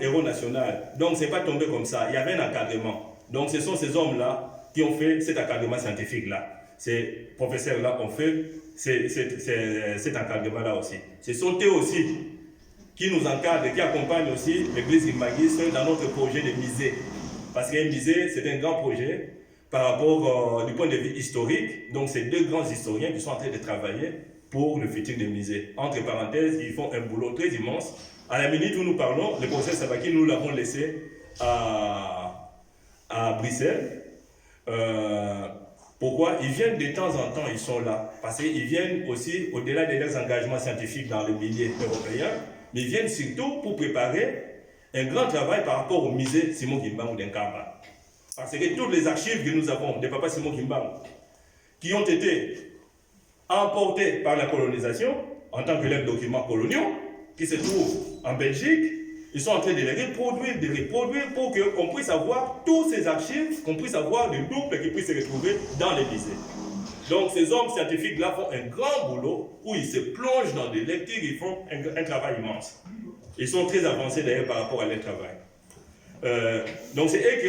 héros national. Donc, ce n'est pas tombé comme ça. Il y avait un encadrement. Donc, ce sont ces hommes-là qui ont fait cet encadrement scientifique-là. Ces professeurs-là ont fait cet encadrement-là aussi. Ce sont eux aussi qui nous encadrent et qui accompagnent aussi l'église Imagiste dans notre projet de musée. Parce qu'un musée, c'est un grand projet par rapport du point de vue historique. Donc, c'est deux grands historiens qui sont en train de travailler pour le futur des musées. Entre parenthèses, ils font un boulot très immense. À la minute où nous parlons, le professeur Sabaki, nous l'avons laissé à Bruxelles. Pourquoi? Ils viennent de temps en temps, ils sont là. Parce qu'ils viennent aussi, au-delà de leurs engagements scientifiques dans le milieu européen, mais ils viennent surtout pour préparer un grand travail par rapport au musée Simon Kimbangu d'Nkamba. Parce que toutes les archives que nous avons de Papa Simon Kimbangu, qui ont été emportés par la colonisation, en tant que leurs documents coloniaux, qui se trouvent en Belgique, ils sont en train de les reproduire pour qu'on puisse avoir tous ces archives, qu'on puisse avoir des doubles qui puissent se retrouver dans les musées. Donc ces hommes scientifiques-là font un grand boulot où ils se plongent dans des lectures, ils font un travail immense. Ils sont très avancés d'ailleurs par rapport à leur travail. Donc c'est eux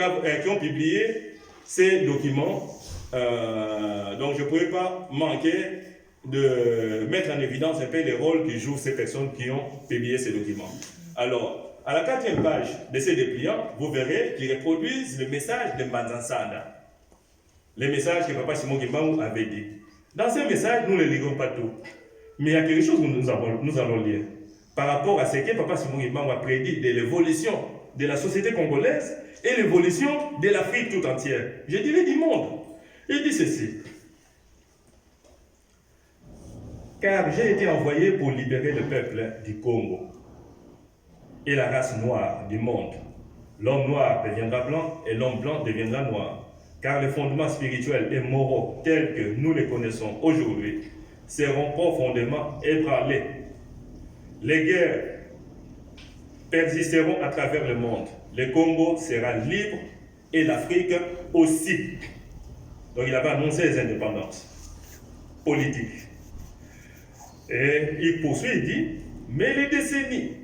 qui ont publié ces documents. Donc je ne pourrais pas manquer de mettre en évidence un peu les rôles que jouent ces personnes qui ont publié ces documents. Alors, à la 4e page de ces dépliants, vous verrez qu'ils reproduisent le message de Manzansana. Les messages que Papa Simon Kimbangu avait dit. Dans ces messages, nous ne les lirons pas tout. Mais il y a quelque chose que nous allons lire. Par rapport à ce que Papa Simon Kimbangu a prédit de l'évolution de la société congolaise et l'évolution de l'Afrique tout entière. Je dirais du monde. Il dit ceci. Car j'ai été envoyé pour libérer le peuple du Congo et la race noire du monde. L'homme noir deviendra blanc et l'homme blanc deviendra noir. Car les fondements spirituels et moraux tels que nous les connaissons aujourd'hui seront profondément ébranlés. Les guerres persisteront à travers le monde. Le Congo sera libre et l'Afrique aussi. Donc il avait annoncé les indépendances politiques. Et il poursuit, il dit, mais les décennies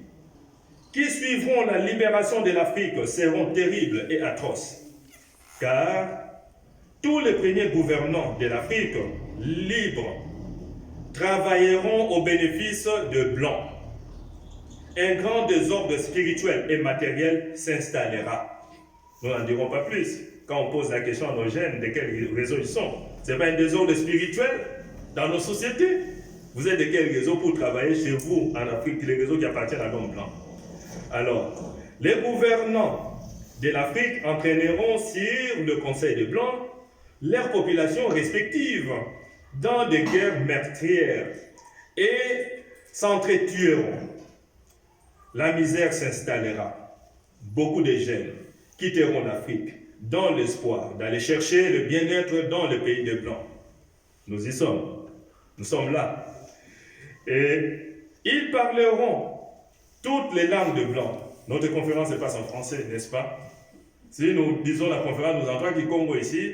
qui suivront la libération de l'Afrique seront terribles et atroces, car tous les premiers gouvernants de l'Afrique libre travailleront au bénéfice de Blancs. Un grand désordre spirituel et matériel s'installera. Nous n'en dirons pas plus. Quand on pose la question à nos jeunes de quel réseau ils sont, ce n'est pas un désordre spirituel dans nos sociétés. Vous êtes de quel réseau pour travailler chez vous en Afrique, les réseaux qui appartiennent à l'homme blanc? Alors, les gouvernants de l'Afrique entraîneront sur le Conseil des Blancs leurs populations respectives dans des guerres meurtrières et s'entretueront. La misère s'installera. Beaucoup de jeunes quitteront l'Afrique dans l'espoir d'aller chercher le bien-être dans le pays des Blancs. Nous y sommes. Nous sommes là. Et ils parleront toutes les langues de Blancs. Notre conférence se passe en français, n'est-ce pas? Si nous disons la conférence, nous entrons Kikongo ici,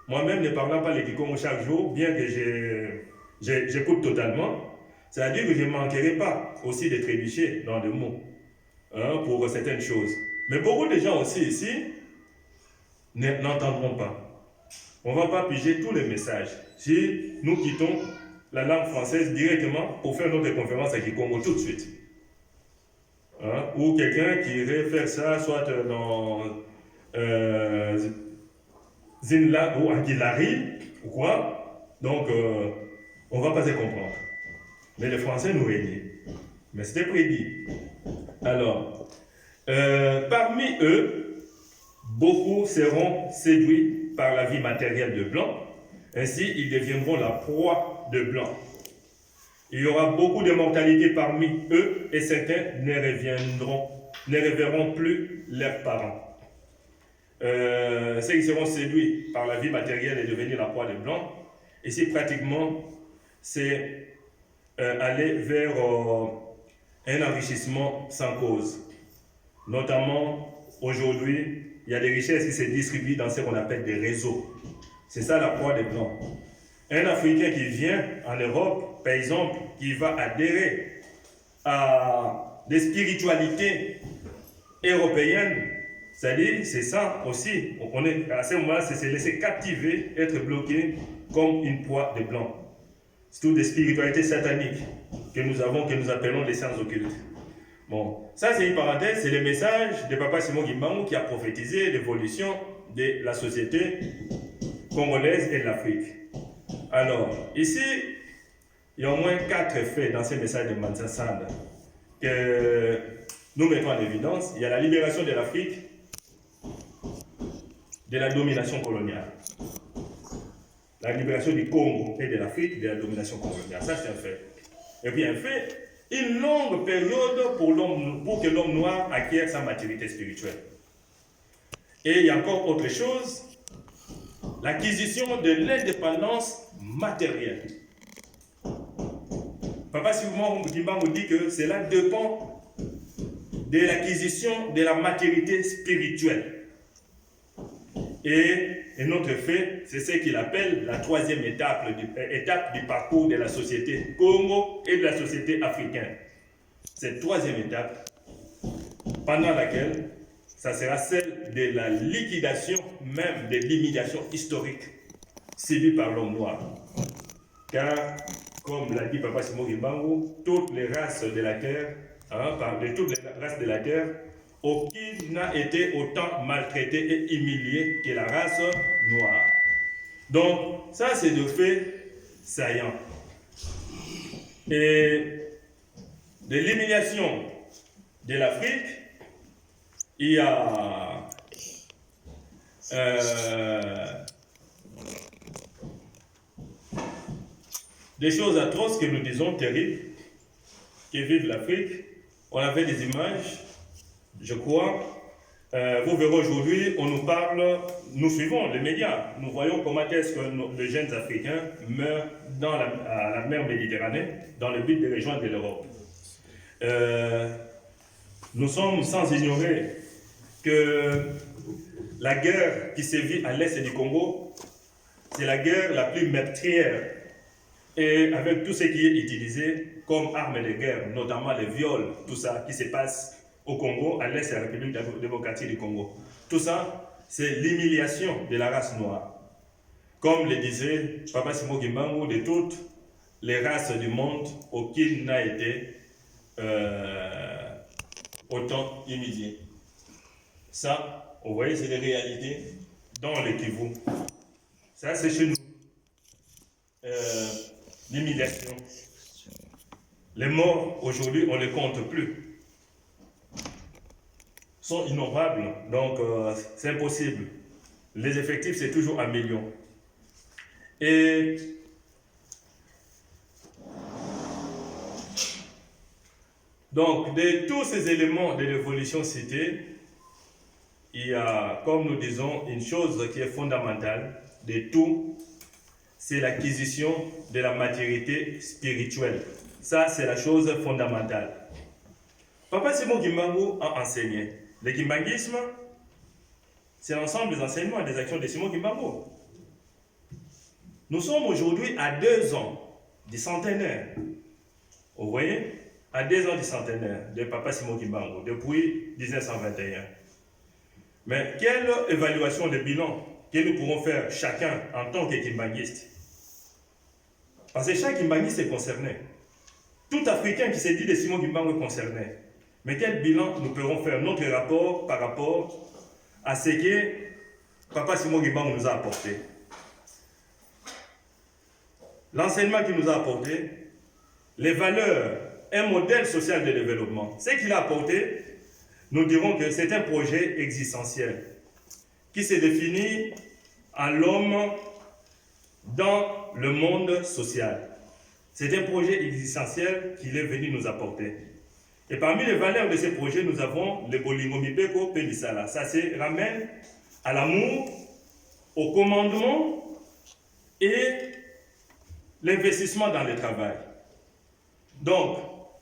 moi-même ne parlant pas le Kikongo chaque jour, bien que j'écoute totalement, c'est-à-dire que je ne manquerai pas aussi de trébucher dans des mots pour certaines choses. Mais beaucoup de gens aussi ici n'entendront pas. On ne va pas piger tous les messages. Si nous quittons la langue française directement pour faire notre conférence à Kikongo tout de suite. Ou quelqu'un qui irait faire ça soit dans Zinla ou Aguilari ou quoi. Donc on ne va pas se comprendre. Mais les Français nous régnaient. Mais c'était prédit. Alors, parmi eux, beaucoup seront séduits par la vie matérielle de Blancs. Ainsi, ils deviendront la proie de Blancs. Il y aura beaucoup de mortalité parmi eux et certains ne reverront plus leurs parents. Ceux qui seront séduits par la vie matérielle et devenir la proie des Blancs, ici pratiquement, c'est aller vers un enrichissement sans cause. Notamment, aujourd'hui, il y a des richesses qui se distribuent dans ce qu'on appelle des réseaux. C'est ça la proie des Blancs. Un Africain qui vient en Europe, par exemple, qui va adhérer à des spiritualités européenne, c'est-à-dire, c'est ça aussi. On est, à ce moment-là, c'est se laisser captiver, être bloqué comme une proie de blanc. C'est toutes des spiritualités sataniques que nous avons, que nous appelons les sciences occultes. Bon, ça c'est une parenthèse, c'est le message de Papa Simon Kimbangu qui a prophétisé l'évolution de la société congolaise et de l'Afrique. Alors, ici, il y a au moins 4 faits dans ces messages de Mansa Sanda que nous mettons en évidence. Il y a la libération de l'Afrique de la domination coloniale. La libération du Congo et de l'Afrique de la domination coloniale. Ça, c'est un fait. Et puis, un fait, une longue période pour que l'homme noir acquiert sa maturité spirituelle. Et il y a encore autre chose, l'acquisition de l'indépendance matérielle. Papa Simon Kimbangu dit que cela dépend de l'acquisition de la maturité spirituelle. Et un autre fait, c'est ce qu'il appelle la 3e étape du parcours de la société Congo et de la société africaine. Cette 3e étape, pendant laquelle ça sera celle de la liquidation même de l'humiliation historique subie par l'homme noir. Car, comme l'a dit Papa Simon Kimbangu, toutes les races de la terre, de toutes les races de la terre, aucune n'a été autant maltraitée et humiliée que la race noire. Donc, ça c'est de faits saillants. Et de l'humiliation de l'Afrique, il y a des choses atroces que nous disons terribles, qui vivent l'Afrique. On avait des images, je crois. Vous verrez aujourd'hui, on nous parle, nous suivons les médias, nous voyons comment est-ce que les jeunes Africains meurent à la mer Méditerranée dans le but de rejoindre l'Europe. Nous sommes sans ignorer que la guerre qui sévit à l'est du Congo, c'est la guerre la plus meurtrière, et avec tout ce qui est utilisé comme arme de guerre, notamment les viols, tout ça qui se passe au Congo, à l'est de la République démocratique du Congo. Tout ça, c'est l'humiliation de la race noire. Comme le disait Papa Simon Kimbangu, de toutes les races du monde, aucune n'a été autant humiliée. Ça, vous voyez, c'est des réalités dans le Kivu. Ça, c'est chez nous. L'humiliation. Les morts, aujourd'hui, on ne les compte plus. Sont innombrables, donc c'est impossible. Les effectifs, c'est toujours 1 million. Et donc, de tous ces éléments de l'évolution cités, il y a, comme nous disons, une chose qui est fondamentale de tout, c'est l'acquisition de la maturité spirituelle. Ça, c'est la chose fondamentale. Papa Simon Kimbangu a enseigné. Le kimbanguisme, c'est l'ensemble des enseignements et des actions de Simon Kimbangu. Nous sommes aujourd'hui à 2 ans du centenaire. Vous voyez? À 2 ans du centenaire de Papa Simon Kimbangu, depuis 1921. Mais quelle évaluation de bilan que nous pourrons faire chacun en tant que kimbanguiste? Parce que chaque kimbanguiste est concerné. Tout Africain qui se dit de Simon Kimbangu est concerné. Mais quel bilan nous pourrons faire, notre rapport par rapport à ce que Papa Simon Kimbangu nous a apporté? L'enseignement qu'il nous a apporté, les valeurs, un modèle social de développement. Ce qu'il a apporté, nous dirons que c'est un projet existentiel qui se définit à l'homme dans le monde social. C'est un projet existentiel qu'il est venu nous apporter. Et parmi les valeurs de ce projet, nous avons le Bolingo Mibeko Pelisala. Ça se ramène à l'amour, au commandement et l'investissement dans le travail. Donc,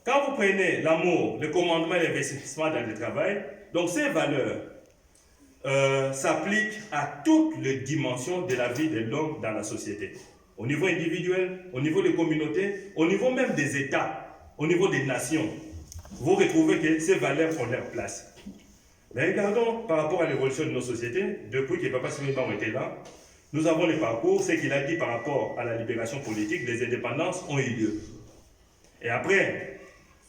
quand vous prenez l'amour, le commandement et l'investissement dans le travail, donc ces valeurs s'appliquent à toutes les dimensions de la vie de l'homme dans la société. Au niveau individuel, au niveau des communautés, au niveau même des États, au niveau des nations. Vous retrouvez que ces valeurs ont leur place. Mais regardons par rapport à l'évolution de nos sociétés, depuis que Papa Simon Kimbangu était là, nous avons les parcours, ce qu'il a dit par rapport à la libération politique, les indépendances ont eu lieu. Et après,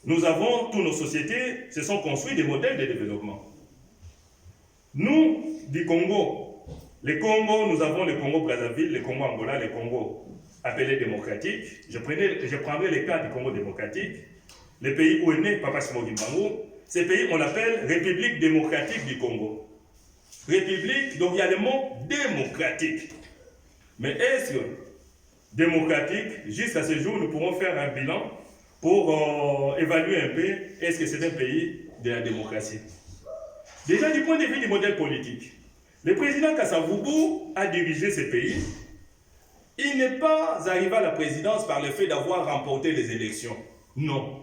nous avons, toutes nos sociétés se sont construites des modèles de développement. Nous, du Congo, les Congo, nous avons le Congo-Brazzaville, le Congo-Angola, le Congo appelé démocratique. Je prendrai les cas du Congo démocratique, les pays où est né Papa Simon Kimbangu. Ces pays, on l'appelle République démocratique du Congo. République, donc il y a le mot démocratique. Mais est-ce que démocratique, jusqu'à ce jour, nous pourrons faire un bilan pour évaluer un peu, est-ce que c'est un pays de la démocratie? Déjà du point de vue du modèle politique, le président Kasavubu a dirigé ce pays. Il n'est pas arrivé à la présidence par le fait d'avoir remporté les élections. Non.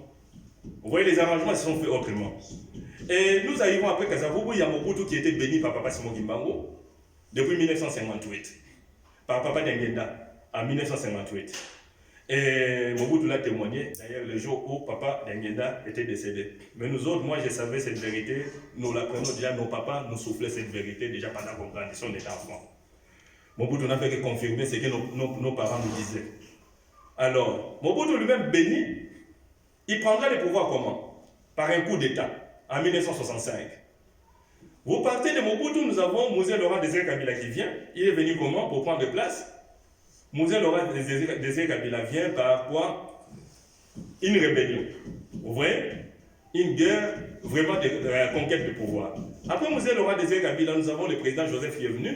Vous voyez, les arrangements se sont faits autrement. Et nous arrivons après Kasavubu, il y a Mobutu qui était béni par Papa Simon Kimbangu depuis 1958. Par Papa Dengenda en 1958. Et Mobutu l'a témoigné, d'ailleurs, le jour où Papa Dengenda était décédé. Mais nous autres, moi, je savais cette vérité. Nous l'apprenons déjà, nos papas nous soufflaient cette vérité déjà pendant qu'on grandissait, on était enfants. Mobutu n'a fait que confirmer ce que nos parents nous disaient. Alors, Mobutu lui-même béni, il prendra le pouvoir comment? Par un coup d'État, en 1965. Vous partez de Mobutu, nous avons Mouzé Laurent Désiré Kabila qui vient. Il est venu comment? Pour prendre place. Mouzé Laurent Désiré Kabila vient par quoi? Une rébellion. Vous voyez? Une guerre vraiment de la conquête du pouvoir. Après Mouzé Laurent Désiré Kabila, nous avons le président Joseph qui est venu.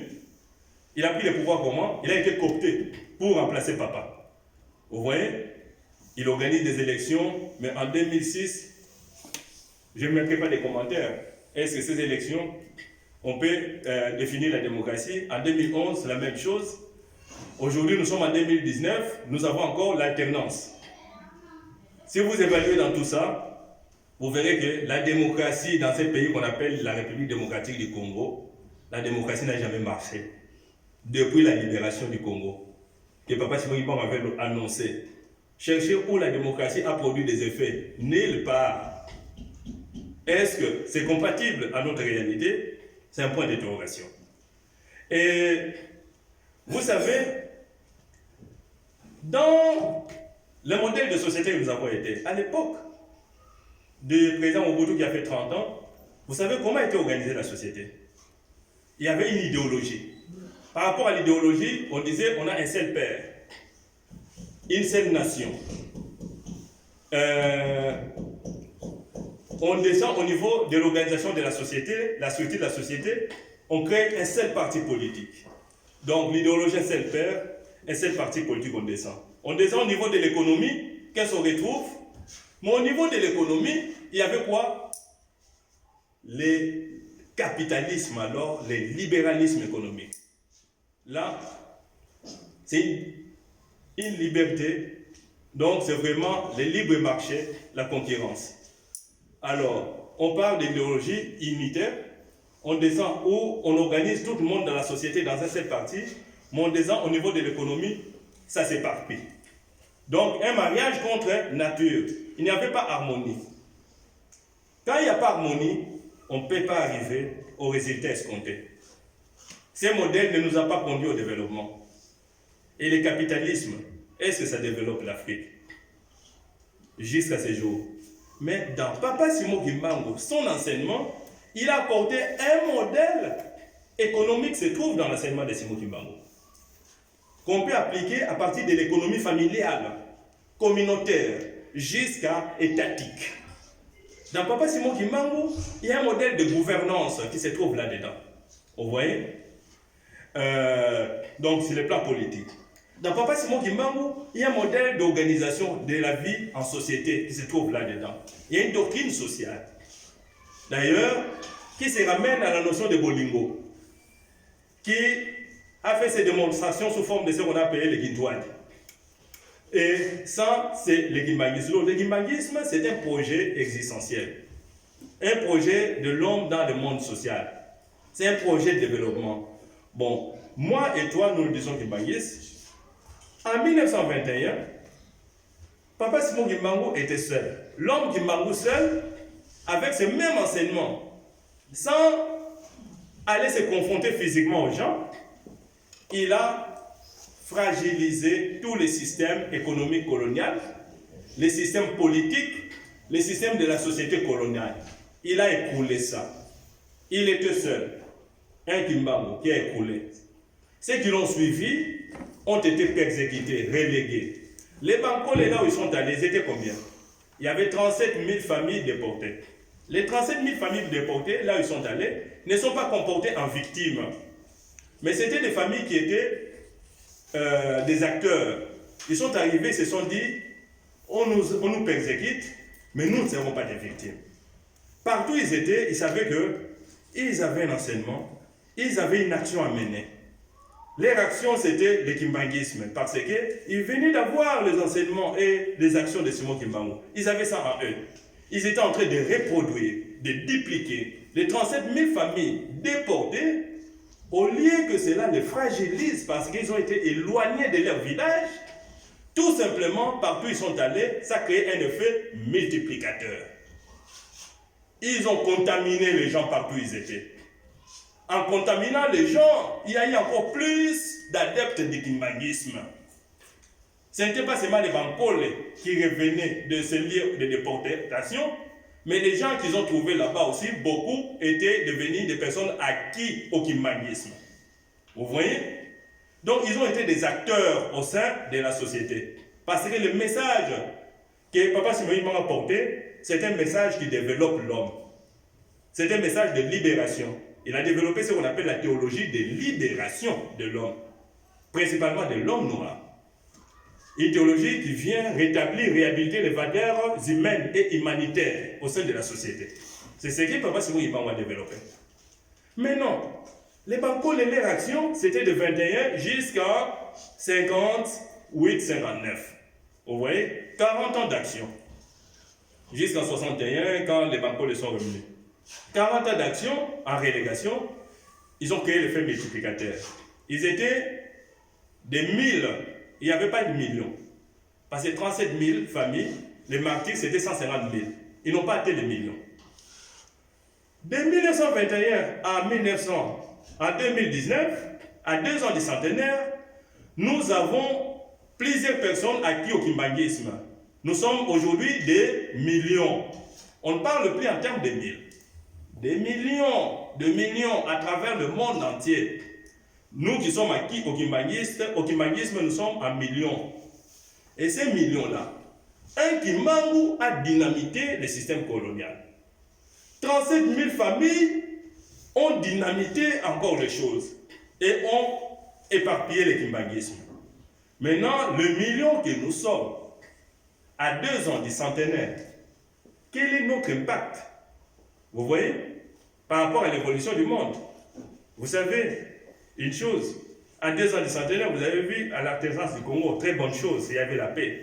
Il a pris le pouvoir comment? Il a été coopté pour remplacer Papa. Vous voyez? Il organise des élections, mais en 2006, je ne mettrai pas des commentaires. Est-ce que ces élections, on peut définir la démocratie? En 2011, la même chose. Aujourd'hui, nous sommes en 2019, nous avons encore l'alternance. Si vous évaluez dans tout ça, vous verrez que la démocratie dans ce pays qu'on appelle la République démocratique du Congo, la démocratie n'a jamais marché. Depuis la libération du Congo, que Papa Simon Kimbangu avait annoncé. Chercher où la démocratie a produit des effets, nulle part. Est-ce que c'est compatible à notre réalité? C'est un point d'interrogation. Et vous savez, dans le modèle de société que nous avons été, à l'époque du président Mobutu qui a fait 30 ans, vous savez comment était organisée la société? Il y avait une idéologie. Par rapport à l'idéologie, on disait on a un seul père, une seule nation. On descend au niveau de l'organisation de la société, la structure de la société, on crée un seul parti politique. Donc l'idéologie, un seul père, un seul parti politique, on descend. On descend au niveau de l'économie, qu'est-ce qu'on retrouve? Mais au niveau de l'économie, il y avait quoi? Le capitalisme alors, le libéralisme économique. Là, c'est une liberté, donc c'est vraiment le libre marché, la concurrence. Alors, on parle d'idéologie unitaire, on descend où on organise tout le monde dans la société dans un seul parti, mais on descend au niveau de l'économie, ça s'éparpille. Donc, un mariage contre nature, il n'y avait pas harmonie. Quand il n'y a pas harmonie, on ne peut pas arriver au résultat escompté. Ce modèle ne nous a pas conduit au développement. Et le capitalisme, est-ce que ça développe l'Afrique? Jusqu'à ce jour. Mais dans Papa Simon Kimbangu, son enseignement, il a apporté un modèle économique se trouve dans l'enseignement de Simon Kimbangu, qu'on peut appliquer à partir de l'économie familiale, communautaire, jusqu'à étatique. Dans Papa Simon Kimbangu, il y a un modèle de gouvernance qui se trouve là-dedans. Vous voyez? Donc, c'est le plan politique. Dans Papa Simon Kimbangu, il y a un modèle d'organisation de la vie en société qui se trouve là-dedans. Il y a une doctrine sociale. D'ailleurs, qui se ramène à la notion de Bolingo, qui a fait ses démonstrations sous forme de ce qu'on a appelé le Guindouane. Et ça, c'est le Kimbanguisme. Le Kimbanguisme, c'est un projet existentiel. Un projet de l'homme dans le monde social. C'est un projet de développement. Bon, moi et toi, nous le disons Kimbanguisme. En 1921, Papa Simon Kimbangu était seul. L'homme Kimbangu seul, avec ce même enseignement Sans aller se confronter physiquement aux gens, il a fragilisé tous les systèmes économiques coloniaux, les systèmes politiques, les systèmes de la société coloniale. Il a écroulé ça. Il était seul. Un Kimbangu qui a écroulé. Ceux qui l'ont suivi ont été persécutés, relégués. Les Bankole, là où ils sont allés, ils étaient combien? Il y avait 37 000 familles déportées. Les 37 000 familles déportées, là où ils sont allés, ne sont pas comportées en victimes. Mais c'était des familles qui étaient des acteurs. Ils sont arrivés, ils se sont dit, on nous persécute, mais nous ne serons pas des victimes. Partout où ils étaient, ils savaient qu'ils avaient un enseignement, ils avaient une action à mener. Leur action, c'était le kimbanguisme, parce qu'ils venaient d'avoir les enseignements et les actions de Simon Kimbangu. Ils avaient ça en eux. Ils étaient en train de reproduire, de dupliquer les 37 000 familles déportées, au lieu que cela les fragilise parce qu'ils ont été éloignés de leur village. Tout simplement, partout où ils sont allés, ça crée un effet multiplicateur. Ils ont contaminé les gens partout où ils étaient. En contaminant les gens, il y a eu encore plus d'adeptes du kimbanguisme. Ce n'était pas seulement les Bankole qui revenaient de ces lieux de déportation, mais les gens qu'ils ont trouvés là-bas aussi, beaucoup étaient devenus des personnes acquises au kimbanguisme. Vous voyez? Donc ils ont été des acteurs au sein de la société. Parce que le message que Papa Simon m'a apporté, c'est un message qui développe l'homme. C'est un message de libération. Il a développé ce qu'on appelle la théologie de libération de l'homme, principalement de l'homme noir. Une théologie qui vient rétablir, réhabiliter les valeurs humaines et humanitaires au sein de la société. C'est ce que Papa Simon a développé. Mais non, les leur action, c'était de 21 jusqu'à 58-59. Vous voyez, 40 ans d'action. Jusqu'en 61, quand les Bankole sont revenus. 40 ans d'action en relégation, ils ont créé l'effet multiplicateur. Ils étaient des 1000, il n'y avait pas de millions. Parce que 37 000 familles, les martyrs c'était 150 000. Ils n'ont pas atteint les millions. De 1921 à 2019, à 2 ans du centenaire, nous avons plusieurs personnes acquises au kimbanguisme. Nous sommes aujourd'hui des millions. On ne parle plus en termes de mille. Des millions de millions à travers le monde entier. Nous qui sommes acquis au kimbanguisme, nous sommes en millions. Et ces millions-là, un Kimbangu a dynamité le système colonial. 37 000 familles ont dynamité encore les choses et ont éparpillé le kimbanguisme. Maintenant, le million que nous sommes, à 2 ans du centenaire, quel est notre impact? Vous voyez, par rapport à l'évolution du monde. Vous savez, une chose, à 2 ans du centenaire, vous avez vu à l'alternance du Congo, très bonne chose, il y avait la paix.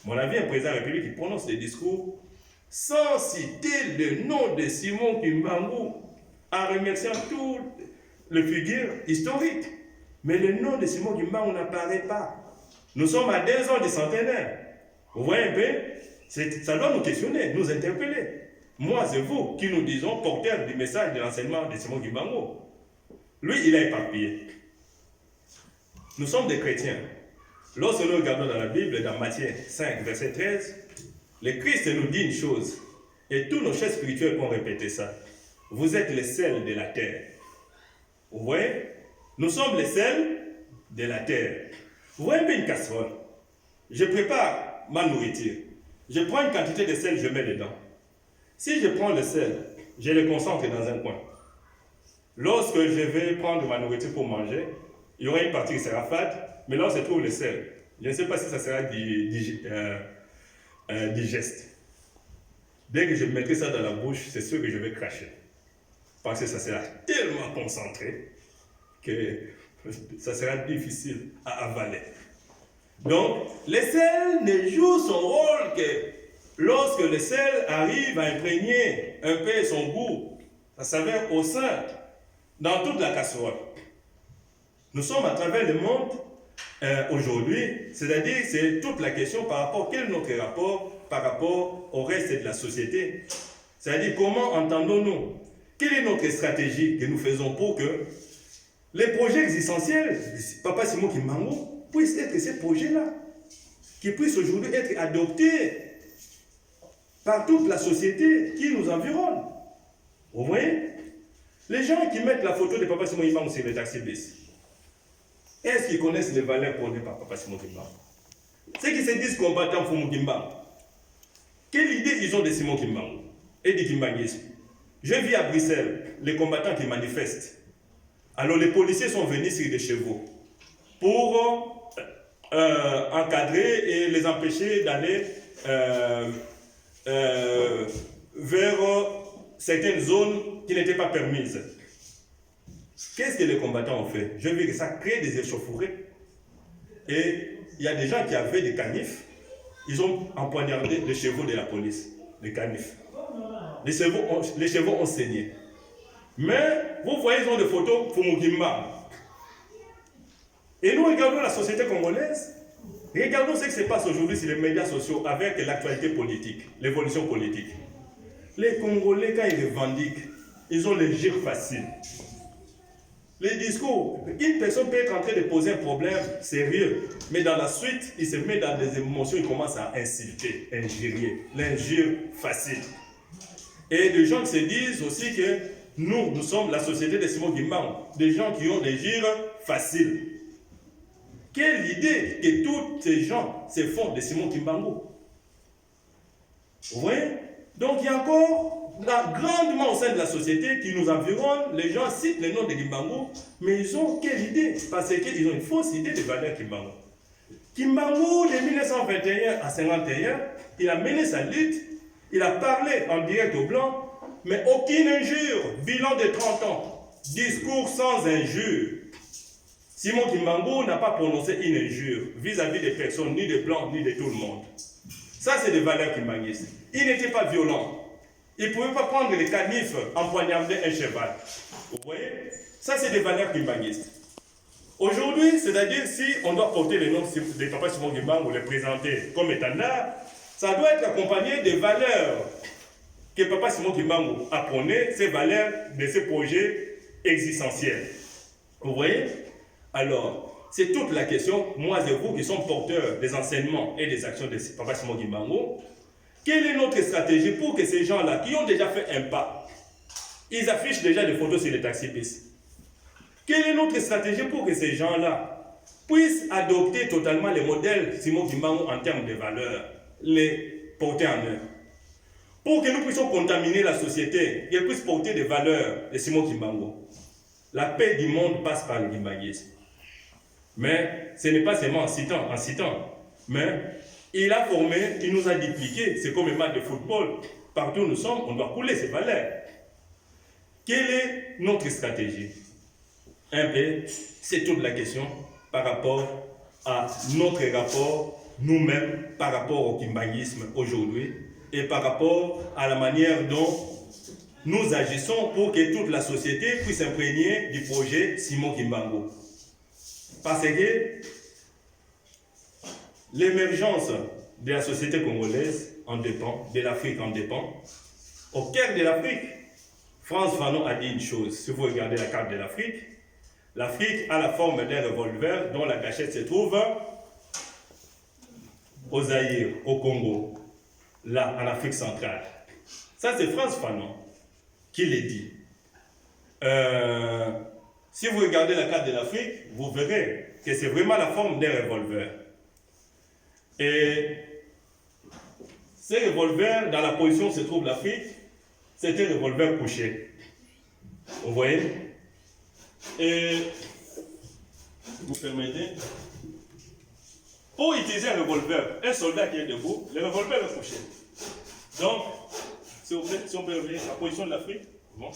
Mon avis, un président de la République qui prononce des discours sans citer le nom de Simon Kimbangu, en remerciant toutes les figures historiques. Mais le nom de Simon Kimbangu n'apparaît pas. Nous sommes à 2 ans du centenaire. Vous voyez un peu, ça doit nous questionner, nous interpeller. Moi, c'est vous qui nous disons porteurs du message de l'enseignement de Simon Kimbangu. Lui, il a éparpillé. Nous sommes des chrétiens. Lorsque nous regardons dans la Bible, dans Matthieu 5, verset 13, le Christ nous dit une chose, et tous nos chefs spirituels ont répété ça. Vous êtes les sels de la terre. Vous voyez? Nous sommes les sels de la terre. Vous voyez un peu une casserole. Je prépare ma nourriture. Je prends une quantité de sel, je mets dedans. Si je prends le sel, je le concentre dans un coin. Lorsque je vais prendre ma nourriture pour manger, il y aura une partie qui sera fade, mais là où se trouve le sel, je ne sais pas si ça sera digeste. Dès que je mettrai ça dans la bouche, c'est sûr que je vais cracher. Parce que ça sera tellement concentré que ça sera difficile à avaler. Donc, le sel ne joue son rôle que lorsque le sel arrive à imprégner un peu son goût, ça s'avère au sein, dans toute la casserole. Nous sommes à travers le monde aujourd'hui, c'est-à-dire c'est toute la question par rapport, quel est notre rapport par rapport au reste de la société. C'est-à-dire comment entendons-nous Quelle est notre stratégie que nous faisons pour que les projets existentiels de Papa Simon Kimbangu puissent être ces projets-là, qui puissent aujourd'hui être adoptés par toute la société qui nous environne? Vous voyez? Les gens qui mettent la photo de Papa Simon Kimbangu sur les taxi-bus, est-ce qu'ils connaissent les valeurs produites par Papa Simon Kimbangu? Ceux qui se disent combattants pour Kimbangu, quelle idée ils ont de Simon Kimbangu et du kimbanguisme? Je vis à Bruxelles, les combattants qui manifestent. Alors les policiers sont venus sur des chevaux pour encadrer et les empêcher d'aller vers certaines zones qui n'étaient pas permises. Qu'est-ce que les combattants ont fait? Je veux que ça crée des échauffourées. Et il y a des gens qui avaient des canifs. Ils ont empoignardé les chevaux de la police, les canifs. Les chevaux ont saigné. Mais vous voyez, ils ont des photos pour Mugimba. Et nous regardons la société congolaise. Regardons ce qui se passe aujourd'hui sur les médias sociaux avec l'actualité politique, l'évolution politique. Les Congolais, quand ils revendiquent, ils ont les gires faciles. Les discours, une personne peut être en train de poser un problème sérieux, mais dans la suite, il se met dans des émotions, il commence à insulter, injurier, l'injure facile. Et des gens qui se disent aussi que nous sommes la société de Simon Kimbangu, des gens qui ont des gires faciles. Quelle idée que tous ces gens se font de Simon Kimbangu. Vous voyez? Donc il y a encore grandement au sein de la société qui nous environne, les gens citent le nom de Kimbangu, mais ils ont quelle idée? Parce qu'ils ont une fausse idée de valeur Kimbangu. Kimbangu, de 1921 à 1951, il a mené sa lutte, il a parlé en direct aux Blancs, mais aucune injure, bilan de 30 ans, discours sans injure. Simon Kimbangu n'a pas prononcé une injure vis-à-vis des personnes, ni des Blancs, ni de tout le monde. Ça, c'est des valeurs kimbanguistes. Il n'était pas violent. Il ne pouvait pas prendre les canifs, empoignarder un cheval. Vous voyez? Ça, c'est des valeurs kimbanguistes. Aujourd'hui, c'est-à-dire si on doit porter le nom de Papa Simon Kimbangu ou le présenter comme étendard, ça doit être accompagné des valeurs que Papa Simon Kimbangu a prônées, ces valeurs de ces projets existentiels. Vous voyez? Alors, c'est toute la question, moi et vous qui sommes porteurs des enseignements et des actions de Papa Simon Kimbangu. Quelle est notre stratégie pour que ces gens-là, qui ont déjà fait un pas, ils affichent déjà des photos sur les taxis-bus? Quelle est notre stratégie pour que ces gens-là puissent adopter totalement les modèles Simon Kimbangu en termes de valeurs, les porter en eux? Pour que nous puissions contaminer la société, qu'elle puisse porter des valeurs de Simon Kimbangu. La paix du monde passe par le kimbanguisme. Mais ce n'est pas seulement en citant, mais il a formé, il nous a dupliqué, c'est comme un match de football. Partout où nous sommes, on doit couler ces valeurs. Quelle est notre stratégie? C'est toute la question par rapport à notre rapport, nous-mêmes, par rapport au kimbanguisme aujourd'hui, et par rapport à la manière dont nous agissons pour que toute la société puisse s'imprégner du projet Simon Kimbangu. Parce que l'émergence de la société congolaise en dépend, de l'Afrique en dépend. Au cœur de l'Afrique, Frantz Fanon a dit une chose. Si vous regardez la carte de l'Afrique, l'Afrique a la forme d'un revolver dont la gâchette se trouve au Zaïre, au Congo, là, en Afrique centrale. Ça, c'est Frantz Fanon qui l'a dit. Si vous regardez la carte de l'Afrique, vous verrez que c'est vraiment la forme d'un revolver. Et ce revolver, dans la position où se trouve l'Afrique, c'est un revolver couché. Vous voyez? Et vous permettez, pour utiliser un revolver, un soldat qui est debout, le revolver est couché. Donc, si on peut revenir à la position de l'Afrique, bon.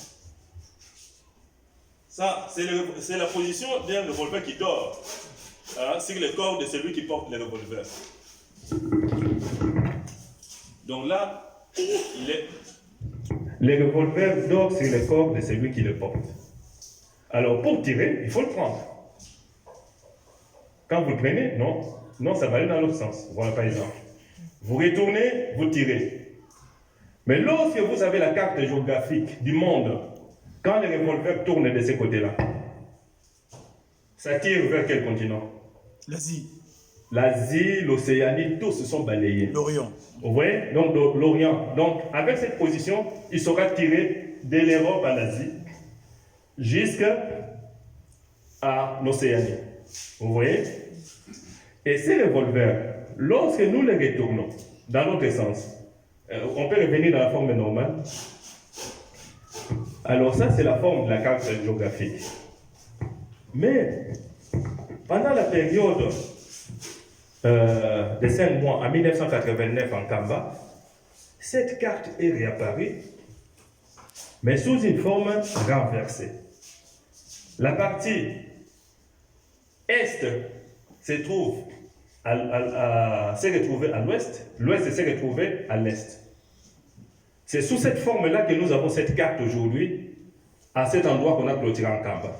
Ça, c'est la position d'un revolver qui dort sur le corps de celui qui porte le revolver. Donc là, il est. Le revolver dort sur le corps de celui qui le porte. Alors, pour tirer, il faut le prendre. Quand vous le prenez, non, ça va aller dans l'autre sens. Voilà par exemple. Vous retournez, vous tirez. Mais lorsque vous avez la carte géographique du monde Quand les revolvers tournent de ces côtés-là, ça tire vers quel continent? L'Asie. L'Asie, l'Océanie, tous se sont balayés. L'Orient. Vous voyez? Donc l'Orient. Donc avec cette position, il sera tiré de l'Europe à l'Asie jusqu'à l'Océanie. Vous voyez? Et ces revolvers, lorsque nous les retournons dans l'autre sens, on peut revenir dans la forme normale. Alors ça, c'est la forme de la carte géographique. Mais pendant la période de 5 mois, en 1989 en Kamba, cette carte est réapparue, mais sous une forme renversée. La partie est s'est retrouvée à l'ouest, l'ouest s'est retrouvé à l'est. C'est sous cette forme-là que nous avons cette carte aujourd'hui, à cet endroit qu'on a clôturé en Kamba.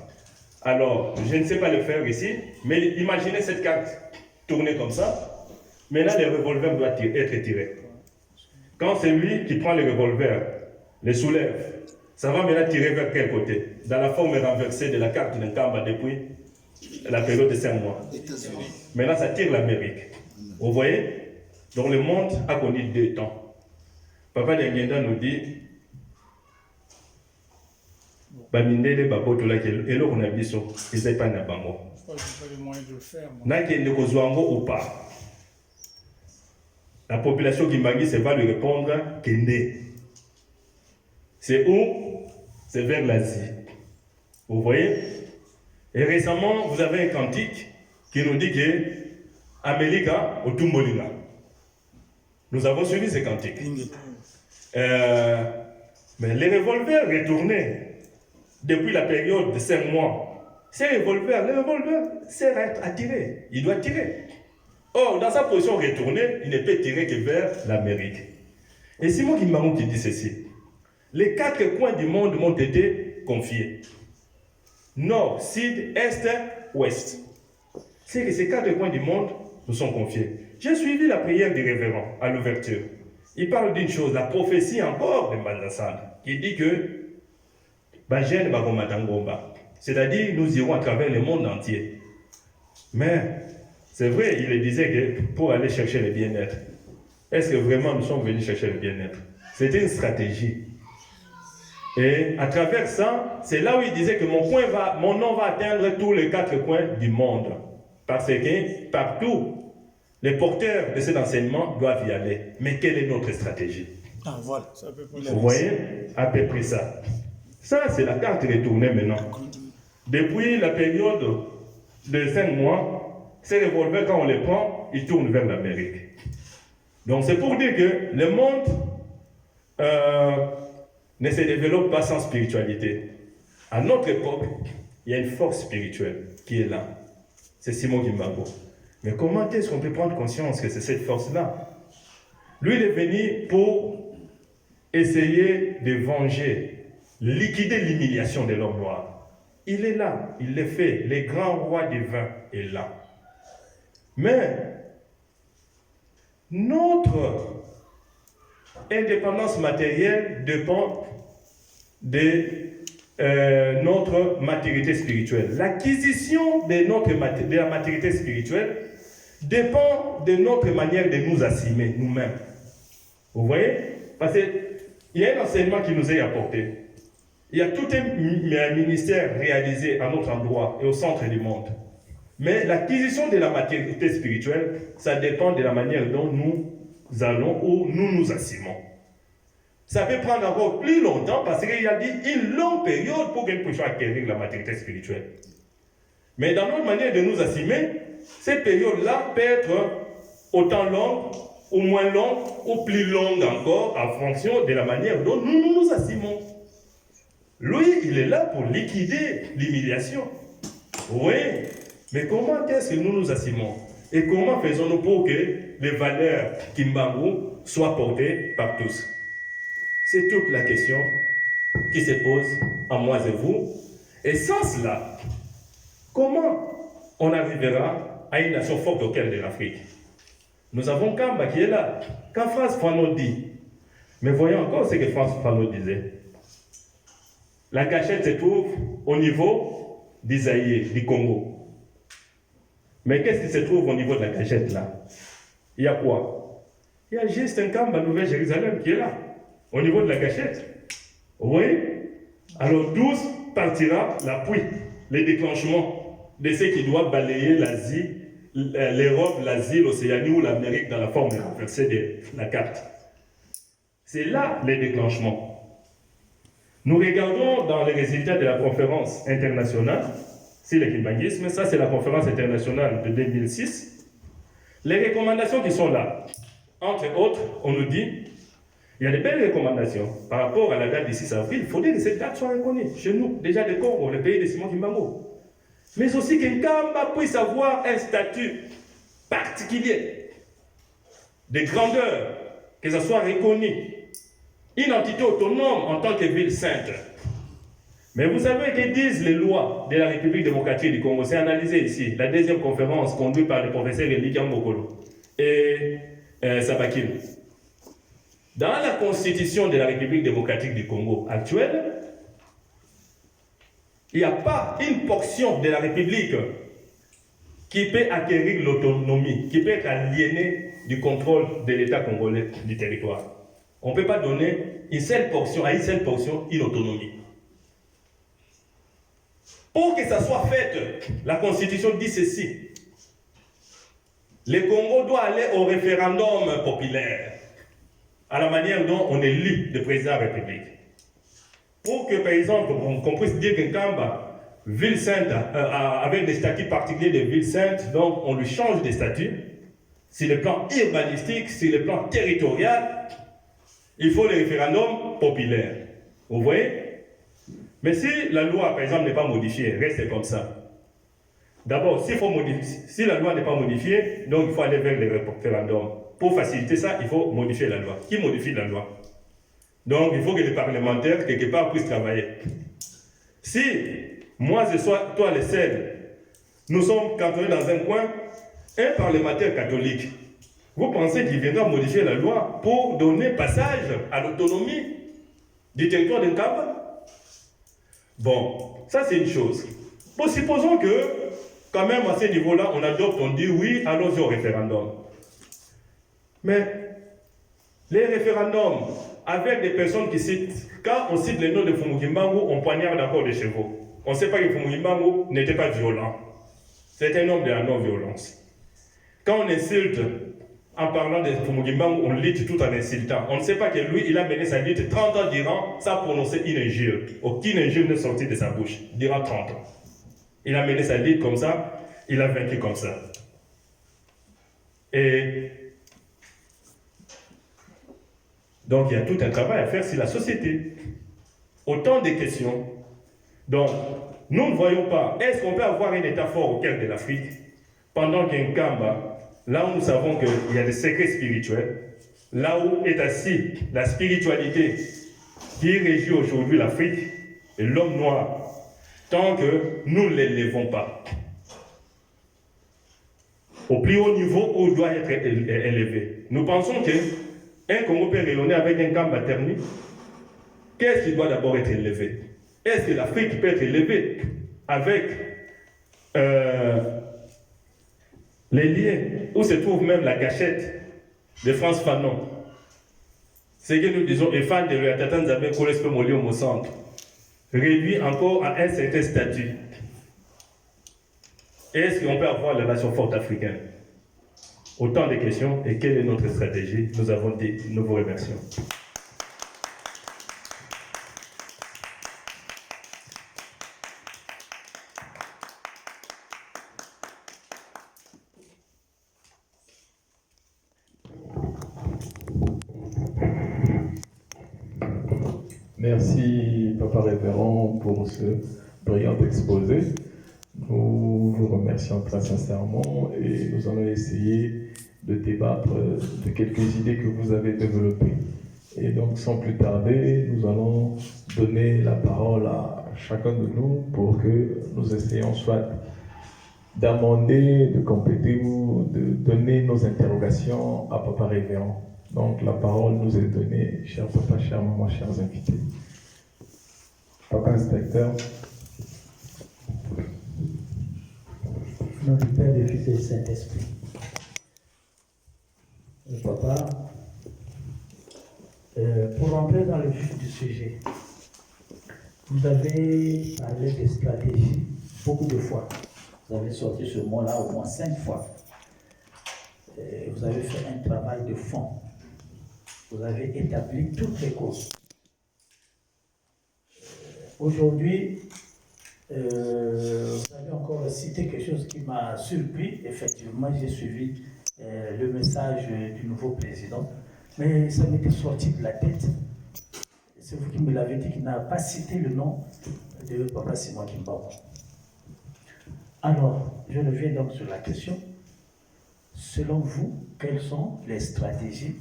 Alors, je ne sais pas le faire ici, mais imaginez cette carte tournée comme ça. Maintenant, les revolvers doivent être tirés. Quand c'est lui qui prend les revolvers, les soulève, ça va maintenant tirer vers quel côté? Dans la forme renversée de la carte de Kamba depuis la période de 5 mois. Maintenant, ça tire l'Amérique. Vous voyez? Donc, le monde a connu 2 temps. Papa Nyenda nous dit Bamindele babotola elo kuna biso ezai pas na bango. Je n'ai pas les moyens de le faire. Nakende kozwango ou pas. La population qui m'a dit, va lui répondre Kende. C'est où? C'est vers l'Asie. Vous voyez? Et récemment, vous avez un cantique qui nous dit que Amélika au Tumbolina. Nous avons suivi ce cantique. Mais les revolvers retournés depuis la période de 5 mois, ces revolvers, les revolvers servent à tirer. Il doit tirer. Or, dans sa position retournée, il ne peut tirer que vers l'Amérique. Et Simon Kimbarou qui dit ceci. Les 4 coins du monde m'ont été confiés. Nord, sud, est, ouest. C'est que ces 4 coins du monde nous sont confiés. J'ai suivi la prière du révérend à l'ouverture. Il parle d'une chose, la prophétie encore de Mandassand, qui dit que c'est-à-dire nous irons à travers le monde entier. Mais c'est vrai, il disait que pour aller chercher le bien-être, est-ce que vraiment nous sommes venus chercher le bien-être? C'était une stratégie. Et à travers ça, c'est là où il disait que mon nom va atteindre tous les 4 coins du monde. Parce que partout, les porteurs de cet enseignement doivent y aller. Mais quelle est notre stratégie? Voilà, ça peut vous voyez, à peu près ça. Ça, c'est la carte retournée maintenant. Depuis la période de 5 mois, ces revolvers, quand on les prend, ils tournent vers l'Amérique. Donc c'est pour dire que le monde ne se développe pas sans spiritualité. À notre époque, il y a une force spirituelle qui est là. C'est Simon Kimbangu. Mais comment est-ce qu'on peut prendre conscience que c'est cette force-là? Lui, il est venu pour essayer de venger, liquider l'humiliation de l'homme noir. Il est là, il le fait. Le grand roi divin est là. Mais notre indépendance matérielle dépend de notre maturité spirituelle. L'acquisition de la maturité spirituelle dépend de notre manière de nous assumer nous-mêmes. Vous voyez? Parce qu'il y a un enseignement qui nous est apporté. Il y a tout un ministère réalisé à notre endroit et au centre du monde. Mais l'acquisition de la maturité spirituelle, ça dépend de la manière dont nous allons ou nous nous assumons. Ça peut prendre encore plus longtemps parce qu'il y a dit une longue période pour que nous puissions acquérir la maturité spirituelle. Mais dans notre manière de nous assumer, cette période-là peut être autant longue, ou moins longue, ou plus longue encore, en fonction de la manière dont nous nous assumons. Lui, il est là pour liquider l'humiliation. Oui, mais comment est-ce que nous nous assumons? Et comment faisons-nous pour que les valeurs Kimbangu soient portées par tous? C'est toute la question qui se pose à moi et vous. Et sans cela, comment on arrivera à une nation forte au cœur de l'Afrique? Nous avons Kamba qui est là. Quand France Fanon dit, mais voyons encore ce que France Fanon disait. La gâchette se trouve au niveau d'Isaïe, du Congo. Mais qu'est-ce qui se trouve au niveau de la gâchette là? Il y a quoi? Il y a juste un camp à Nouvelle-Jérusalem qui est là, au niveau de la gâchette. Vous voyez? Alors d'où partira l'appui, les déclenchements de ceux qui doivent balayer l'Asie, l'Europe, l'Asie, l'Océanie ou l'Amérique dans la forme renversée de la carte. C'est là les déclenchements. Nous regardons dans les résultats de la conférence internationale sur le kimbanguisme, ça c'est la conférence internationale de 2006. Les recommandations qui sont là, entre autres, on nous dit, il y a des belles recommandations par rapport à la date du 6 avril. Il faudrait que cette date soit reconnue chez nous, déjà de Congo, le pays de Simon Kimbangu. Mais aussi que Nkamba puisse avoir un statut particulier de grandeur, que ça soit reconnu. Une entité autonome en tant que ville sainte. Mais vous savez que disent les lois de la République démocratique du Congo? C'est analysé ici, la deuxième conférence conduite par le professeur Elie Mbokolo et Sabakim. Dans la constitution de la République démocratique du Congo actuelle, il n'y a pas une portion de la République qui peut acquérir l'autonomie, qui peut être aliénée du contrôle de l'État congolais du territoire. On ne peut pas donner une seule portion, à une seule portion, une autonomie. Pour que ça soit fait, la Constitution dit ceci. Le Congo doit aller au référendum populaire, à la manière dont on élit le président de la République. Pour que, par exemple, qu'on puisse dire que Nkamba, ville sainte, avec des statuts particuliers de ville sainte, donc on lui change de statut, sur le plan urbanistique, sur le plan territorial, il faut le référendum populaire. Vous voyez? Mais si la loi, par exemple, n'est pas modifiée, reste comme ça. D'abord, si la loi n'est pas modifiée, donc il faut aller vers le référendum. Pour faciliter ça, il faut modifier la loi. Qui modifie la loi? Donc, il faut que les parlementaires, quelque part, puissent travailler. Si moi, je sois, toi, le seul, nous sommes cantonnés dans un coin, un parlementaire catholique, vous pensez qu'il viendra modifier la loi pour donner passage à l'autonomie du territoire de Nkamba? Bon, ça c'est une chose. Bon, supposons que, quand même à ce niveau-là, on adopte, on dit oui, allons-y au référendum. Mais les référendums, avec des personnes qui citent, quand on cite le nom de Fumugimbangu, on poignarde encore des chevaux. On ne sait pas que Fumugimbangu n'était pas violent. C'est un homme de la non-violence. Quand on insulte, en parlant de Fumugimbangu, on lutte tout en insultant. On ne sait pas que lui, il a mené sa lutte 30 ans durant sans prononcer une injure. Aucune injure n'est sortie de sa bouche, durant 30 ans. Il a mené sa lutte comme ça, il a vaincu comme ça. Et donc, il y a tout un travail à faire sur la société. Autant de questions. Donc, nous ne voyons pas, est-ce qu'on peut avoir un État fort au cœur de l'Afrique, pendant qu'un Nkamba, là où nous savons qu'il y a des secrets spirituels, là où est assis la spiritualité qui régit aujourd'hui l'Afrique et l'homme noir, tant que nous ne l'élevons pas au plus haut niveau où il doit être élevé. Nous pensons qu'un Congo peut rayonner avec un Nkamba terni. Qu'est-ce qui doit d'abord être élevé? Est-ce que l'Afrique peut être élevée avec les liens où se trouve même la gâchette de France Fanon? C'est que nous disons, et fan de l'État Nzambe Kolespe Moli au centre, réduit encore à un certain statut. Est-ce qu'on peut avoir la nation forte africaine? Autant de questions, et quelle est notre stratégie? Nous avons dit, nous vous remercions. Merci, Papa Révérend, pour ce brillant exposé. Nous vous remercions très sincèrement et nous allons essayer de débattre de quelques idées que vous avez développées. Et donc, sans plus tarder, nous allons donner la parole à chacun de nous pour que nous essayions soit d'amender, de compléter ou de donner nos interrogations à Papa Révérend. Donc, la parole nous est donnée, cher Papa, chère maman, chers invités. Papa inspecteur. Au nom du Père, du Fils et du Saint-Esprit. Papa, pour entrer dans le vif du sujet, vous avez parlé de stratégie beaucoup de fois. Vous avez sorti ce mot-là au moins 5 fois. Vous avez fait un travail de fond. Vous avez établi toutes les causes. Aujourd'hui, vous avez encore cité quelque chose qui m'a surpris. Effectivement, j'ai suivi le message du nouveau président, mais ça m'était sorti de la tête. C'est vous qui me l'avez dit, qui n'a pas cité le nom de Papa Simon Kimbangu. Alors, je reviens donc sur la question. Selon vous, quelles sont les stratégies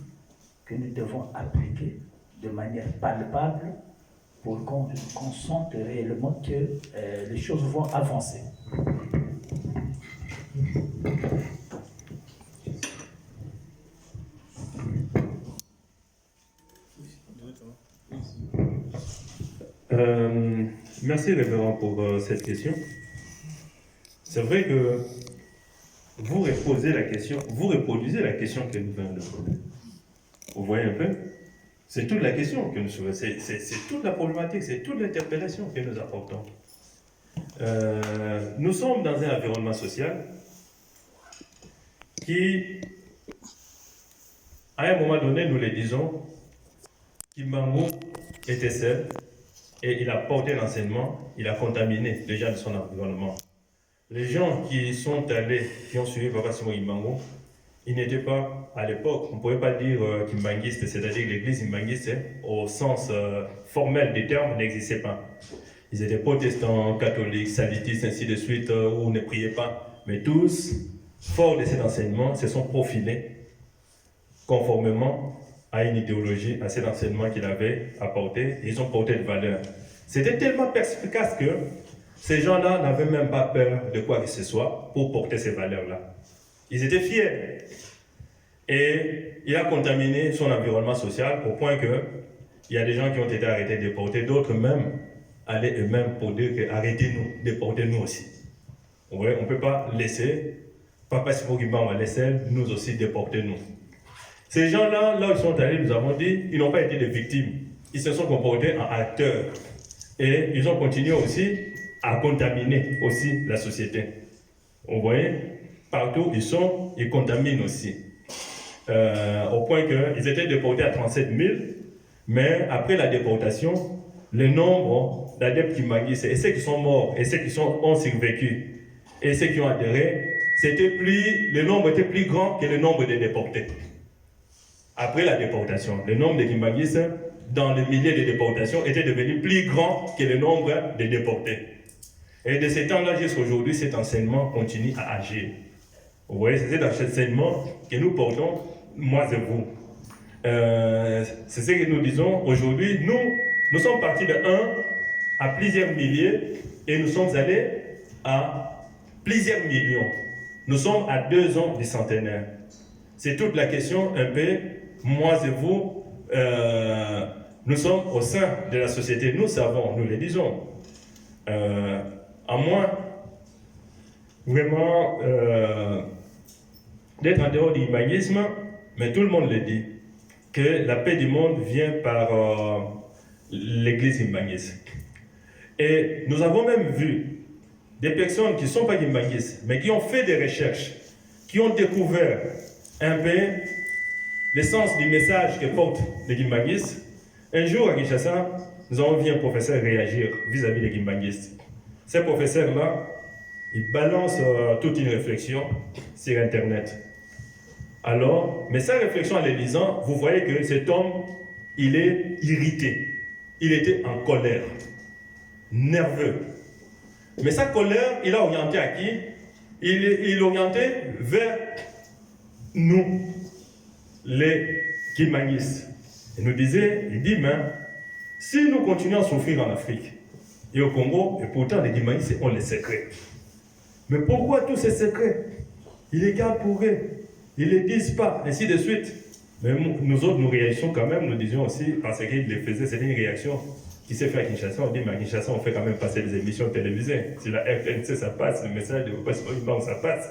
que nous devons appliquer de manière palpable pour qu'on sente réellement que les choses vont avancer? Merci, révérend, pour cette question. C'est vrai que vous reposez la question, vous reproduisez la question que nous venons de poser. Vous voyez un peu? C'est toute la question que nous soulevons, c'est toute la problématique, c'est toute l'interpellation que nous apportons. Nous sommes dans un environnement social qui, à un moment donné, nous le disons, Kimbangu était seul et il a porté l'enseignement, il a contaminé les gens de son environnement. Les gens qui sont allés, qui ont suivi Papa Simon Kimbangu, ils n'étaient pas, à l'époque, on ne pouvait pas dire kimbanguiste, c'est-à-dire que l'église kimbanguiste, au sens formel du terme, n'existait pas. Ils étaient protestants, catholiques, salitistes, ainsi de suite, où on ne priait pas. Mais tous, forts de cet enseignement, se sont profilés conformément à une idéologie, à cet enseignement qu'il avait apporté, et ils ont porté de valeur. C'était tellement perspicace que ces gens-là n'avaient même pas peur de quoi que ce soit pour porter ces valeurs-là. Ils étaient fiers. Et il a contaminé son environnement social au point qu'il y a des gens qui ont été arrêtés, déportés, d'autres même allaient eux-mêmes pour dire que arrêtez-nous, déportez-nous aussi. Ouais, on ne peut pas laisser Papa Simon Kimbangu les seuls, nous aussi déportez-nous. Ces gens-là, là où ils sont allés, nous avons dit, ils n'ont pas été des victimes. Ils se sont comportés en acteurs. Et ils ont continué aussi à contaminer aussi la société. Vous voyez, partout où ils sont, ils contaminent aussi. Au point qu'ils étaient déportés à 37 000, mais après la déportation, le nombre d'adeptes kimbanguistes et ceux qui sont morts et ceux qui ont survécu et ceux qui ont adhéré, le nombre était plus grand que le nombre de déportés. Après la déportation, le nombre de kimbanguistes dans le millier de déportations était devenu plus grand que le nombre de déportés. Et de ce temps-là jusqu'à aujourd'hui, cet enseignement continue à agir. Vous voyez, c'est cet enseignement que nous portons, moi et vous. C'est ce que nous disons aujourd'hui. Nous sommes partis de 1 à plusieurs milliers et nous sommes allés à plusieurs millions. Nous sommes à 2 ans du centenaire. C'est toute la question un peu, moi et vous, nous sommes au sein de la société, nous savons, nous le disons. À moins vraiment d'être en dehors du humanisme, mais tout le monde le dit, que la paix du monde vient par l'église kimbanguiste. Et nous avons même vu des personnes qui ne sont pas kimbanguistes, mais qui ont fait des recherches, qui ont découvert un peu l'essence du message que portent les kimbanguistes. Un jour à Kinshasa, nous avons vu un professeur réagir vis-à-vis des kimbanguistes. Ce professeur-là, il balance toute une réflexion sur Internet. Alors, mais sa réflexion en les lisant, vous voyez que cet homme, il est irrité. Il était en colère, nerveux. Mais sa colère, il a orienté à qui? Il orientait vers nous, les kimbanguistes. Il nous disait, il dit, mais si nous continuons à souffrir en Afrique et au Congo, et pourtant les kimbanguistes ont les secrets. Mais pourquoi tous ces secrets? Ils les gardent pour eux. Ils ne les disent pas, ainsi de suite. Mais nous autres, nous réagissons quand même, nous disions aussi, parce qu'ils les faisaient, c'était une réaction qui s'est fait à Kinshasa, on dit, mais à Kinshasa, on fait quand même passer des émissions télévisées. Si la RTNC, ça passe, le message de Papa ça passe.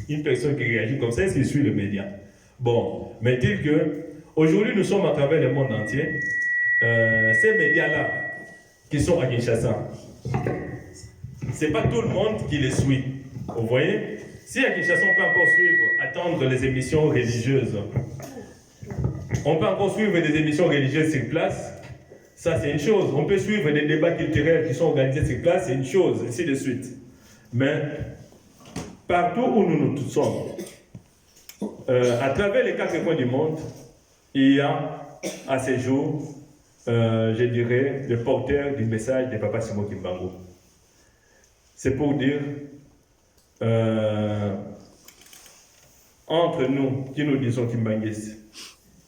Une personne qui réagit comme ça, est-ce qu'il suit le média? Bon, mais dit que, aujourd'hui, nous sommes à travers le monde entier. Ces médias-là, qui sont à Kinshasa, c'est pas tout le monde qui les suit. Vous voyez? Si à Kinshasa, on peut encore suivre, attendre les émissions religieuses, on peut encore suivre des émissions religieuses sur place, ça c'est une chose. On peut suivre des débats culturels qui sont organisés sur place, c'est une chose, ainsi de suite. Mais partout où nous sommes, à travers les 4 coins du monde, il y a à ces jours, je dirais, le porteur du message de Papa Simon Kimbangu. C'est pour dire, entre nous qui nous disons Kimbanguistes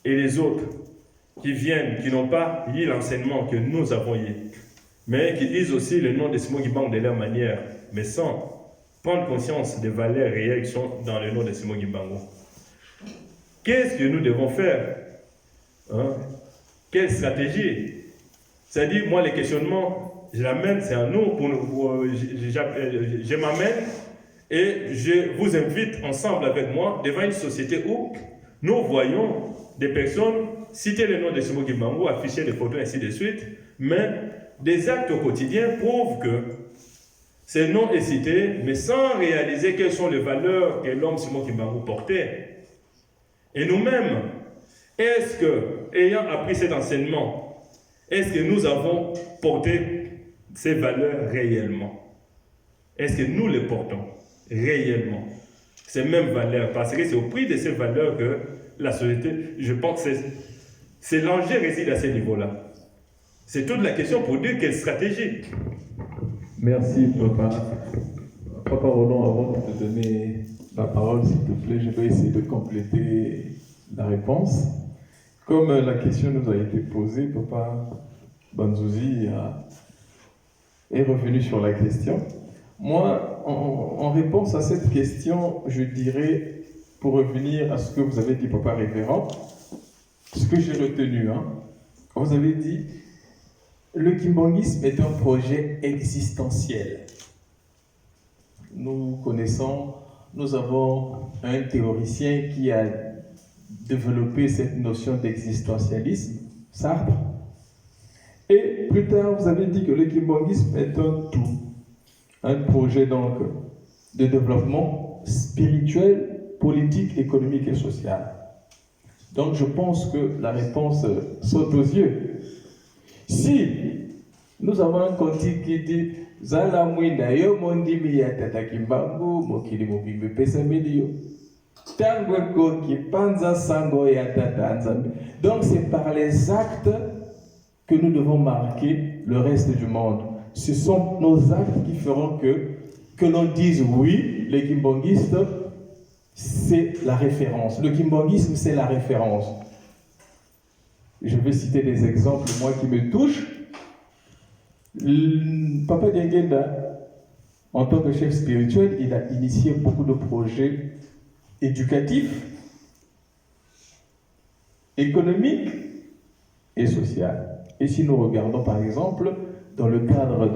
et les autres qui viennent, qui n'ont pas eu l'enseignement que nous avons eu, mais qui disent aussi le nom de Simon Kimbangu de leur manière, mais sans prendre conscience des valeurs réelles qui sont dans le nom de Simon Kimbangu. Qu'est-ce que nous devons faire? Quelle stratégie? C'est-à-dire, moi, les questionnements, je l'amène, c'est à nous, je m'amène et je vous invite ensemble avec moi devant une société où nous voyons des personnes citer le nom de Simon Kimbangu, afficher des photos, ainsi de suite, mais des actes au quotidien prouvent que ce nom est cité, mais sans réaliser quelles sont les valeurs que l'homme Simon Kimbangu portait. Et nous-mêmes, est-ce que, ayant appris cet enseignement, est-ce que nous avons porté ces valeurs réellement? Est-ce que nous les portons réellement? Ces mêmes valeurs, parce que c'est au prix de ces valeurs que la société, je pense que c'est l'enjeu réside à ce niveau-là. C'est toute la question pour dire quelle stratégie. Merci, Papa. Papa Roland, avant de te donner la parole, s'il te plaît, je vais essayer de compléter la réponse. Comme la question nous a été posée, Papa Banzouzi est revenu sur la question. Moi, en réponse à cette question, je dirais, pour revenir à ce que vous avez dit, Papa Révérend, ce que j'ai retenu, vous avez dit, le kimbanguisme est un projet existentiel. Nous connaissons, nous avons un théoricien qui a développé cette notion d'existentialisme, Sartre. Et plus tard, vous avez dit que le kimbanguisme est un tout, un projet donc de développement spirituel, politique, économique et social. Donc je pense que la réponse saute aux yeux. Si nous avons un cantique qui dit Zala mwinda yo mondi miya tata kimbangu mokili mobimbe pesa milio tango koki panza sango ya tata nzambe. Donc c'est par les actes que nous devons marquer le reste du monde. Ce sont nos actes qui feront que l'on dise oui, les kimbanguistes, c'est la référence. Le kimbanguisme, c'est la référence. Je vais citer des exemples, moi, qui me touchent. Papa Diengenda, en tant que chef spirituel, il a initié beaucoup de projets éducatifs, économiques et sociaux. Et si nous regardons, par exemple, dans le cadre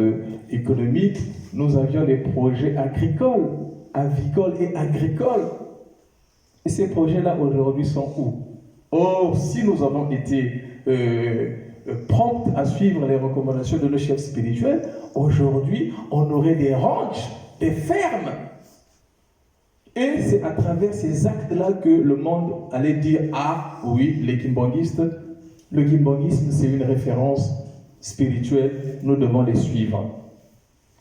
économique, nous avions des projets agricoles, avicoles et agricoles. Et ces projets-là, aujourd'hui, sont où? Or, si nous avons été prompts à suivre les recommandations de nos chefs spirituels, aujourd'hui, on aurait des ranchs, des fermes. Et c'est à travers ces actes-là que le monde allait dire « Ah, oui, les kimbanguistes, le kimbanguisme, c'est une référence spirituelle, nous devons les suivre. »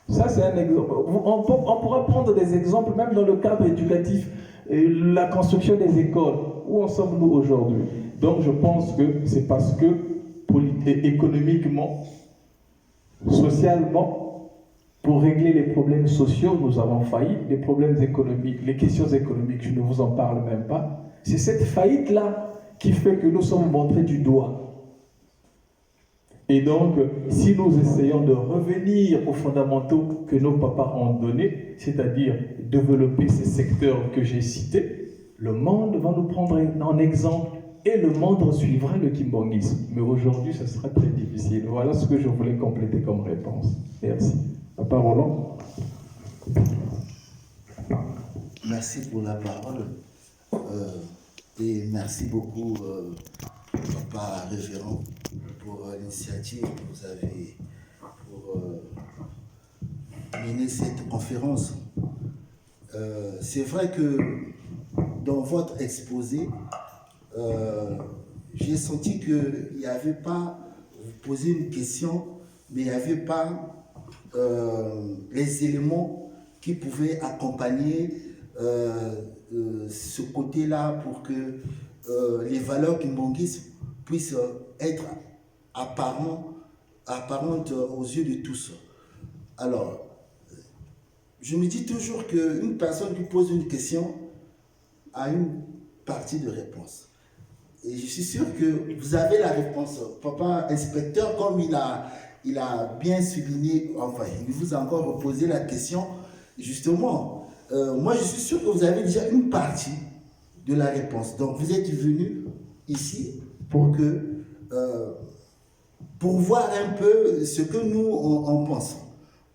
Ça, c'est un exemple. On pourra prendre des exemples, même dans le cadre éducatif, la construction des écoles. Où en sommes-nous aujourd'hui? Donc, je pense que c'est parce que, économiquement, socialement, pour régler les problèmes sociaux, nous avons failli. Les problèmes économiques, les questions économiques, je ne vous en parle même pas. C'est cette faillite-là qui fait que nous sommes montrés du doigt. Et donc, si nous essayons de revenir aux fondamentaux que nos papas ont donnés, c'est-à-dire développer ces secteurs que j'ai cités, le monde va nous prendre en exemple et le monde suivra le kimbongisme. Mais aujourd'hui, ce sera très difficile. Voilà ce que je voulais compléter comme réponse. Merci. La parole. Merci pour la parole et merci beaucoup, Papa Révérend, pour l'initiative que vous avez pour mener cette conférence. C'est vrai que dans votre exposé, j'ai senti qu'il n'y avait pas, vous posez une question, mais il n'y avait pas les éléments qui pouvaient accompagner ce côté-là pour que les valeurs kimbongistes puissent être apparentes aux yeux de tous. Alors, je me dis toujours qu'une personne qui pose une question a une partie de réponse. Et je suis sûr que vous avez la réponse. Papa inspecteur, comme il a bien souligné, enfin, il vous a encore reposé la question, justement, moi je suis sûr que vous avez déjà une partie de la réponse. Donc vous êtes venu ici pour voir un peu ce que nous on pense.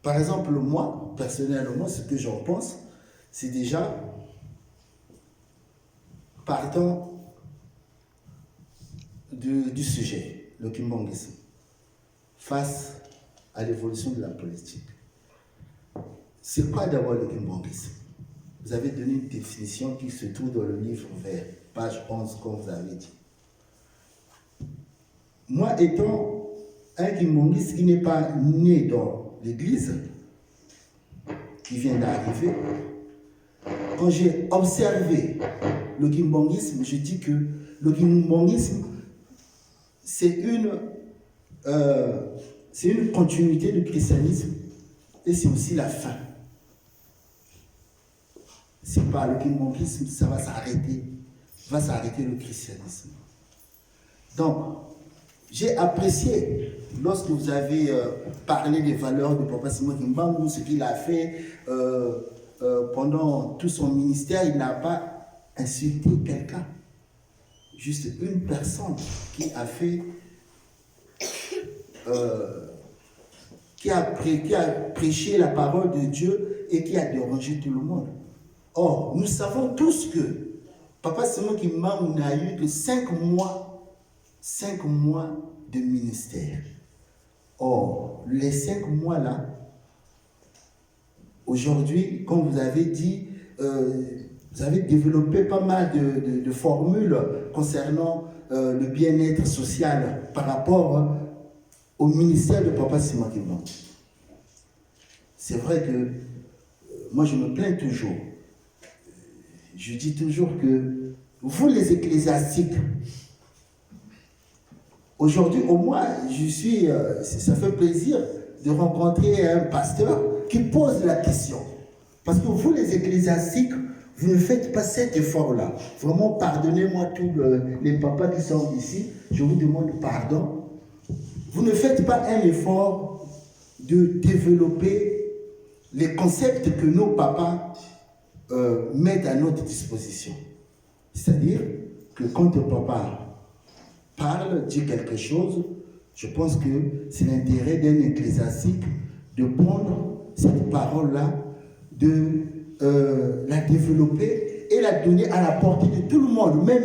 Par exemple, moi, personnellement, ce que j'en pense, c'est déjà, partant du sujet, le kimbongisme, face à l'évolution de la politique. C'est quoi d'abord le kimbongisme? Vous avez donné une définition qui se trouve dans le livre vert, page 11, comme vous avez dit. Moi, étant un kimbongiste qui n'est pas né dans l'église, qui vient d'arriver, quand j'ai observé le kimbongisme, je dis que le kimbongisme, c'est une continuité du christianisme et c'est aussi la fin. C'est pas le kimbongisme, ça va s'arrêter le christianisme. Donc, j'ai apprécié lorsque vous avez parlé des valeurs de Papa Simon Kimbangu, ce qu'il a fait pendant tout son ministère. Il n'a pas insulté quelqu'un, juste une personne qui a fait, qui a prêché la parole de Dieu et qui a dérangé tout le monde. Or, nous savons tous que Papa Simon Kimbangu n'a eu que 5 mois de ministère. Or, les 5 mois-là, aujourd'hui, comme vous avez dit, vous avez développé pas mal de formules concernant le bien-être social par rapport au ministère de Papa Simon Kimbangu. C'est vrai que moi je me plains toujours. Je dis toujours que vous les ecclésiastiques, aujourd'hui au moins ça fait plaisir de rencontrer un pasteur qui pose la question. Parce que vous les ecclésiastiques, vous ne faites pas cet effort-là. Vraiment, pardonnez-moi tous les papas qui sont ici, je vous demande pardon. Vous ne faites pas un effort de développer les concepts que nos papas mettent à notre disposition. C'est-à-dire que quand le papa parle, dit quelque chose, je pense que c'est l'intérêt d'un ecclésiastique de prendre cette parole-là, de la développer et la donner à la portée de tout le monde. Même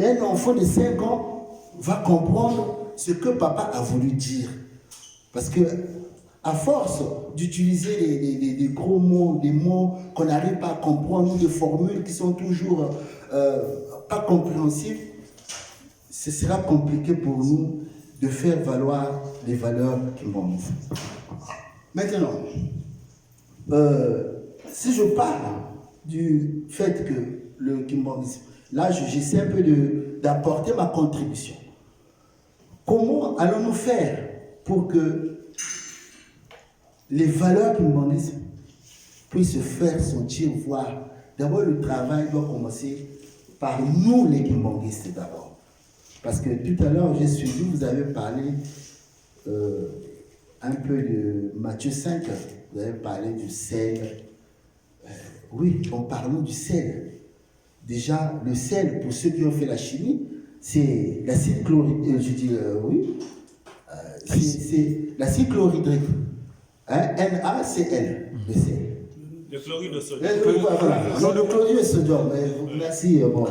un enfant de 5 ans va comprendre ce que papa a voulu dire. Parce que à force d'utiliser des gros mots, des mots qu'on n'arrive pas à comprendre, ou des formules qui sont toujours pas compréhensibles, ce sera compliqué pour nous de faire valoir les valeurs kimbongistes. Maintenant, si je parle du fait que le kimbongisme, là j'essaie un peu d'apporter ma contribution. Comment allons-nous faire pour que les valeurs kimbongistes puissent se faire sentir, voir? D'abord, le travail doit commencer par nous les kimbongistes d'abord. Parce que tout à l'heure, j'ai suivi, vous avez parlé un peu de Matthieu 5, vous avez parlé du sel. Oui, en parlant du sel, Déjà, le sel, pour ceux qui ont fait la chimie, c'est l'acide chlorhydrique. C'est l'acide chlorhydrique. Hein? NaCl, le sel. Le chlorure de sodium. Voilà. Non, le chlorure de sodium. Merci. Bon.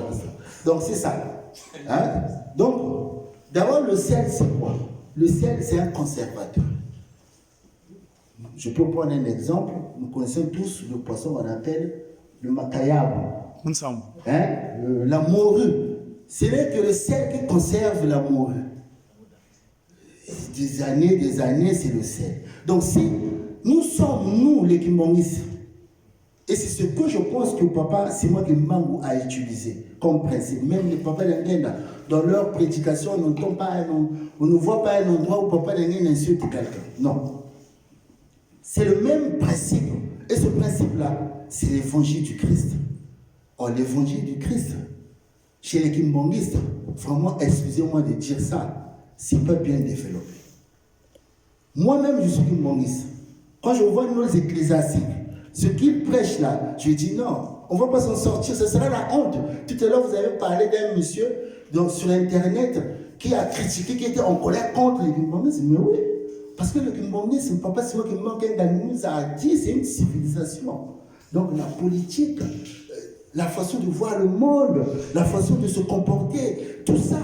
Donc, c'est ça. Hein? Donc, d'abord, le sel, c'est quoi? Le sel, c'est un conservateur. Je peux prendre un exemple. Nous connaissons tous le poisson qu'on appelle le macayabe. Ensemble. Hein? La morue. C'est là que le sel qui conserve la morue. Des années, c'est le sel. Donc, si nous sommes, nous, les Kimbangis, et c'est ce que je pense que Papa Simon Kimbangu a utilisé comme principe. Même les Papa Lengenda, dans leur prédication, on ne voit pas un endroit où Papa Lengenda insulte quelqu'un. Non. C'est le même principe. Et ce principe-là, c'est l'évangile du Christ. Or, l'évangile du Christ, chez les Kimbanguistes, vraiment, excusez-moi de dire ça, c'est pas bien développé. Moi-même, je suis Kimbanguiste. Quand je vois nos ecclésiastiques, ce qu'ils prêchent là, je dis non, on ne va pas s'en sortir, ce sera la honte. Tout à l'heure, vous avez parlé d'un monsieur donc, sur Internet qui a critiqué, qui était en colère contre les Kimbanguistes. Mais oui, parce que le Kimbanguisme, Papa Simon Kimbangu nous a dit, c'est une civilisation. Donc la politique, la façon de voir le monde, la façon de se comporter, tout ça.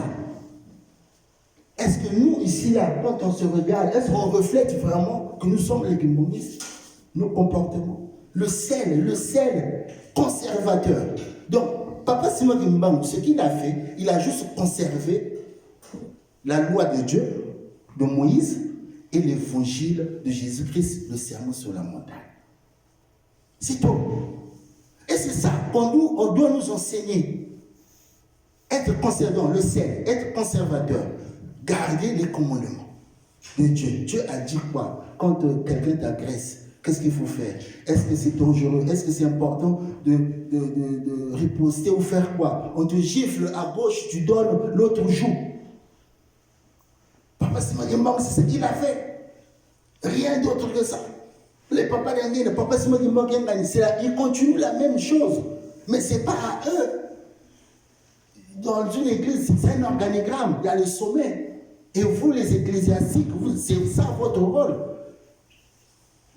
Est-ce que nous, ici, là, quand on se regarde, est-ce qu'on reflète vraiment que nous sommes les Kimbanguistes? Nos comportements. Le sel conservateur. Donc, Papa Simon Kimbangu, ce qu'il a fait, il a juste conservé la loi de Dieu, de Moïse, et l'évangile de Jésus-Christ, le sermon sur la montagne. C'est tout. Et c'est ça on doit nous enseigner. Être conservateur, le sel, être conservateur, garder les commandements de Dieu. Dieu a dit quoi? Quand quelqu'un t'agresse, qu'est-ce qu'il faut faire? Est-ce que c'est dangereux? Est-ce que c'est important de riposter ou faire quoi? On te gifle à gauche, tu donnes l'autre joue. Papa Simon Kimbangu, c'est ce qu'il a fait. Rien d'autre que ça. Les papas d'Angé, le papa Simon Kimbangu, ils continuent la même chose. Mais ce n'est pas à eux. Dans une église, c'est un organigramme. Il y a le sommet. Et vous, les ecclésiastiques, c'est ça votre rôle.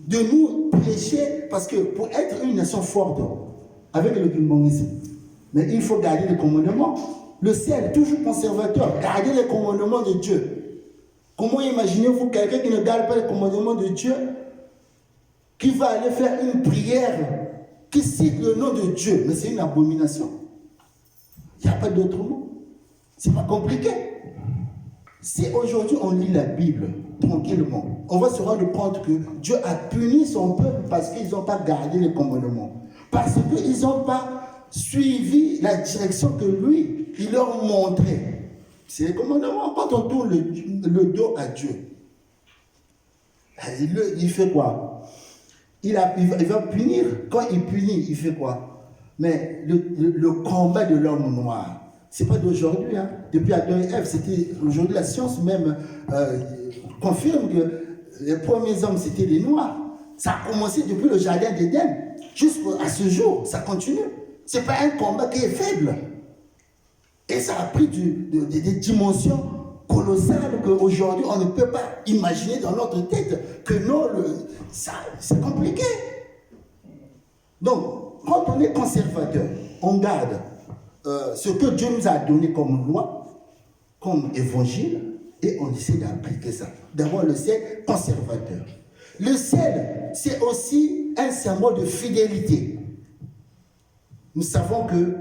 De nous prêcher, parce que pour être une nation forte, avec le kimbanguisme, mais il faut garder les commandements. Le ciel, toujours conservateur, garder les commandements de Dieu. Comment imaginez-vous quelqu'un qui ne garde pas les commandements de Dieu, qui va aller faire une prière, qui cite le nom de Dieu, mais c'est une abomination. Il n'y a pas d'autre mot. C'est pas compliqué. Si aujourd'hui on lit la Bible tranquillement, on va se rendre compte que Dieu a puni son peuple parce qu'ils n'ont pas gardé les commandements. Parce qu'ils n'ont pas suivi la direction que lui, il leur montrait. C'est les commandements. Quand on tourne le dos à Dieu, il fait quoi? Il va punir. Quand il punit, il fait quoi? Mais le combat de l'homme noir, c'est pas d'aujourd'hui. Hein. Depuis Adam et Ève, c'était aujourd'hui la science même confirme que les premiers hommes c'était des noirs. Ça a commencé depuis le jardin d'Éden jusqu'à ce jour. Ça continue. C'est pas un combat qui est faible. Et ça a pris des dimensions colossales qu'aujourd'hui on ne peut pas imaginer dans notre tête que non, c'est compliqué. Donc, quand on est conservateur, on garde ce que Dieu nous a donné comme loi, comme évangile, et on essaie d'appliquer ça. D'abord, le ciel conservateur. Le ciel, c'est aussi un symbole de fidélité. Nous savons que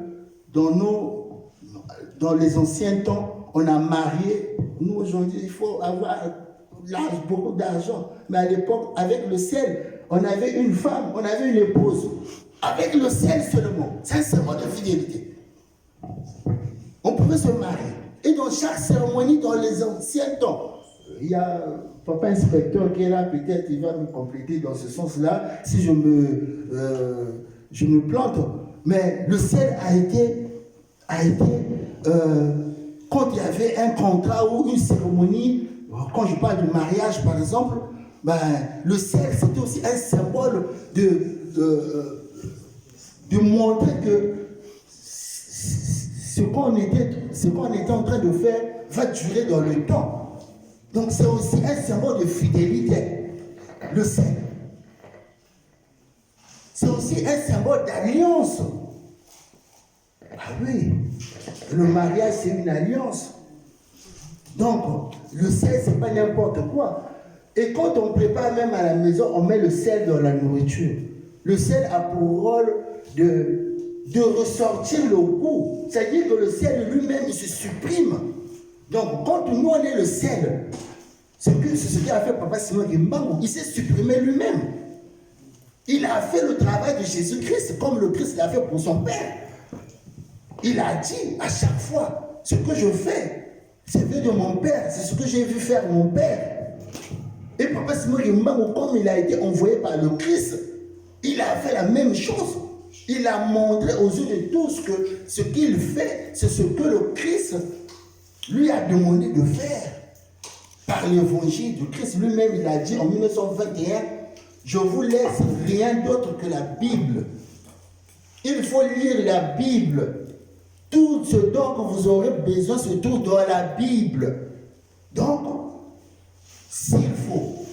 dans les anciens temps, on a marié. Nous, aujourd'hui, il faut avoir beaucoup d'argent. Mais à l'époque, avec le ciel, on avait une femme, on avait une épouse. Avec le ciel seulement. C'est un symbole de fidélité. On pouvait se marier. Et dans chaque cérémonie, dans les anciens temps, il y a papa inspecteur qui est là, peut-être il va me compléter dans ce sens-là, si je me plante. Mais le ciel a été quand il y avait un contrat ou une cérémonie, quand je parle de mariage par exemple, ben, le ciel c'était aussi un symbole de montrer que ce qu'on était en train de faire va durer dans le temps. Donc c'est aussi un symbole de fidélité, le sel. C'est aussi un symbole d'alliance. Ah oui, le mariage c'est une alliance. Donc le sel c'est pas n'importe quoi. Et quand on prépare même à la maison, on met le sel dans la nourriture. Le sel a pour rôle de ressortir le goût. C'est-à-dire que le sel lui-même, il se supprime. Donc, quand nous, on est le sel, c'est ce qu'a fait Papa Simon Kimbangu, il s'est supprimé lui-même. Il a fait le travail de Jésus-Christ, comme le Christ l'a fait pour son Père. Il a dit à chaque fois, ce que je fais, c'est fait de mon Père, c'est ce que j'ai vu faire mon Père. Et Papa Simon Kimbangu, comme il a été envoyé par le Christ, il a fait la même chose. Il a montré aux yeux de tous que ce qu'il fait, c'est ce que le Christ lui a demandé de faire. Par l'évangile du Christ lui-même, il a dit en 1921, je vous laisse rien d'autre que la Bible. Il faut lire la Bible. Tout ce dont vous aurez besoin se trouve dans la Bible. Donc, s'il faut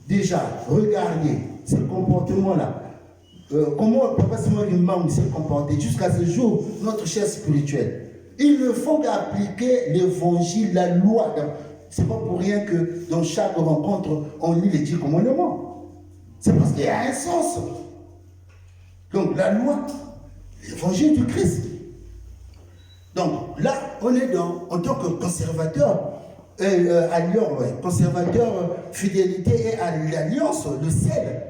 déjà regarder ce comportement-là, comment Papa Simon Kimbangu s'est comporté jusqu'à ce jour, notre chef spirituel. Il ne faut qu'appliquer l'évangile, la loi. C'est pas pour rien que dans chaque rencontre, on lit les 10 commandements. C'est parce qu'il y a un sens. Donc la loi, l'évangile du Christ. Donc là, on est en tant que conservateur, conservateur, fidélité et alliance, le sel.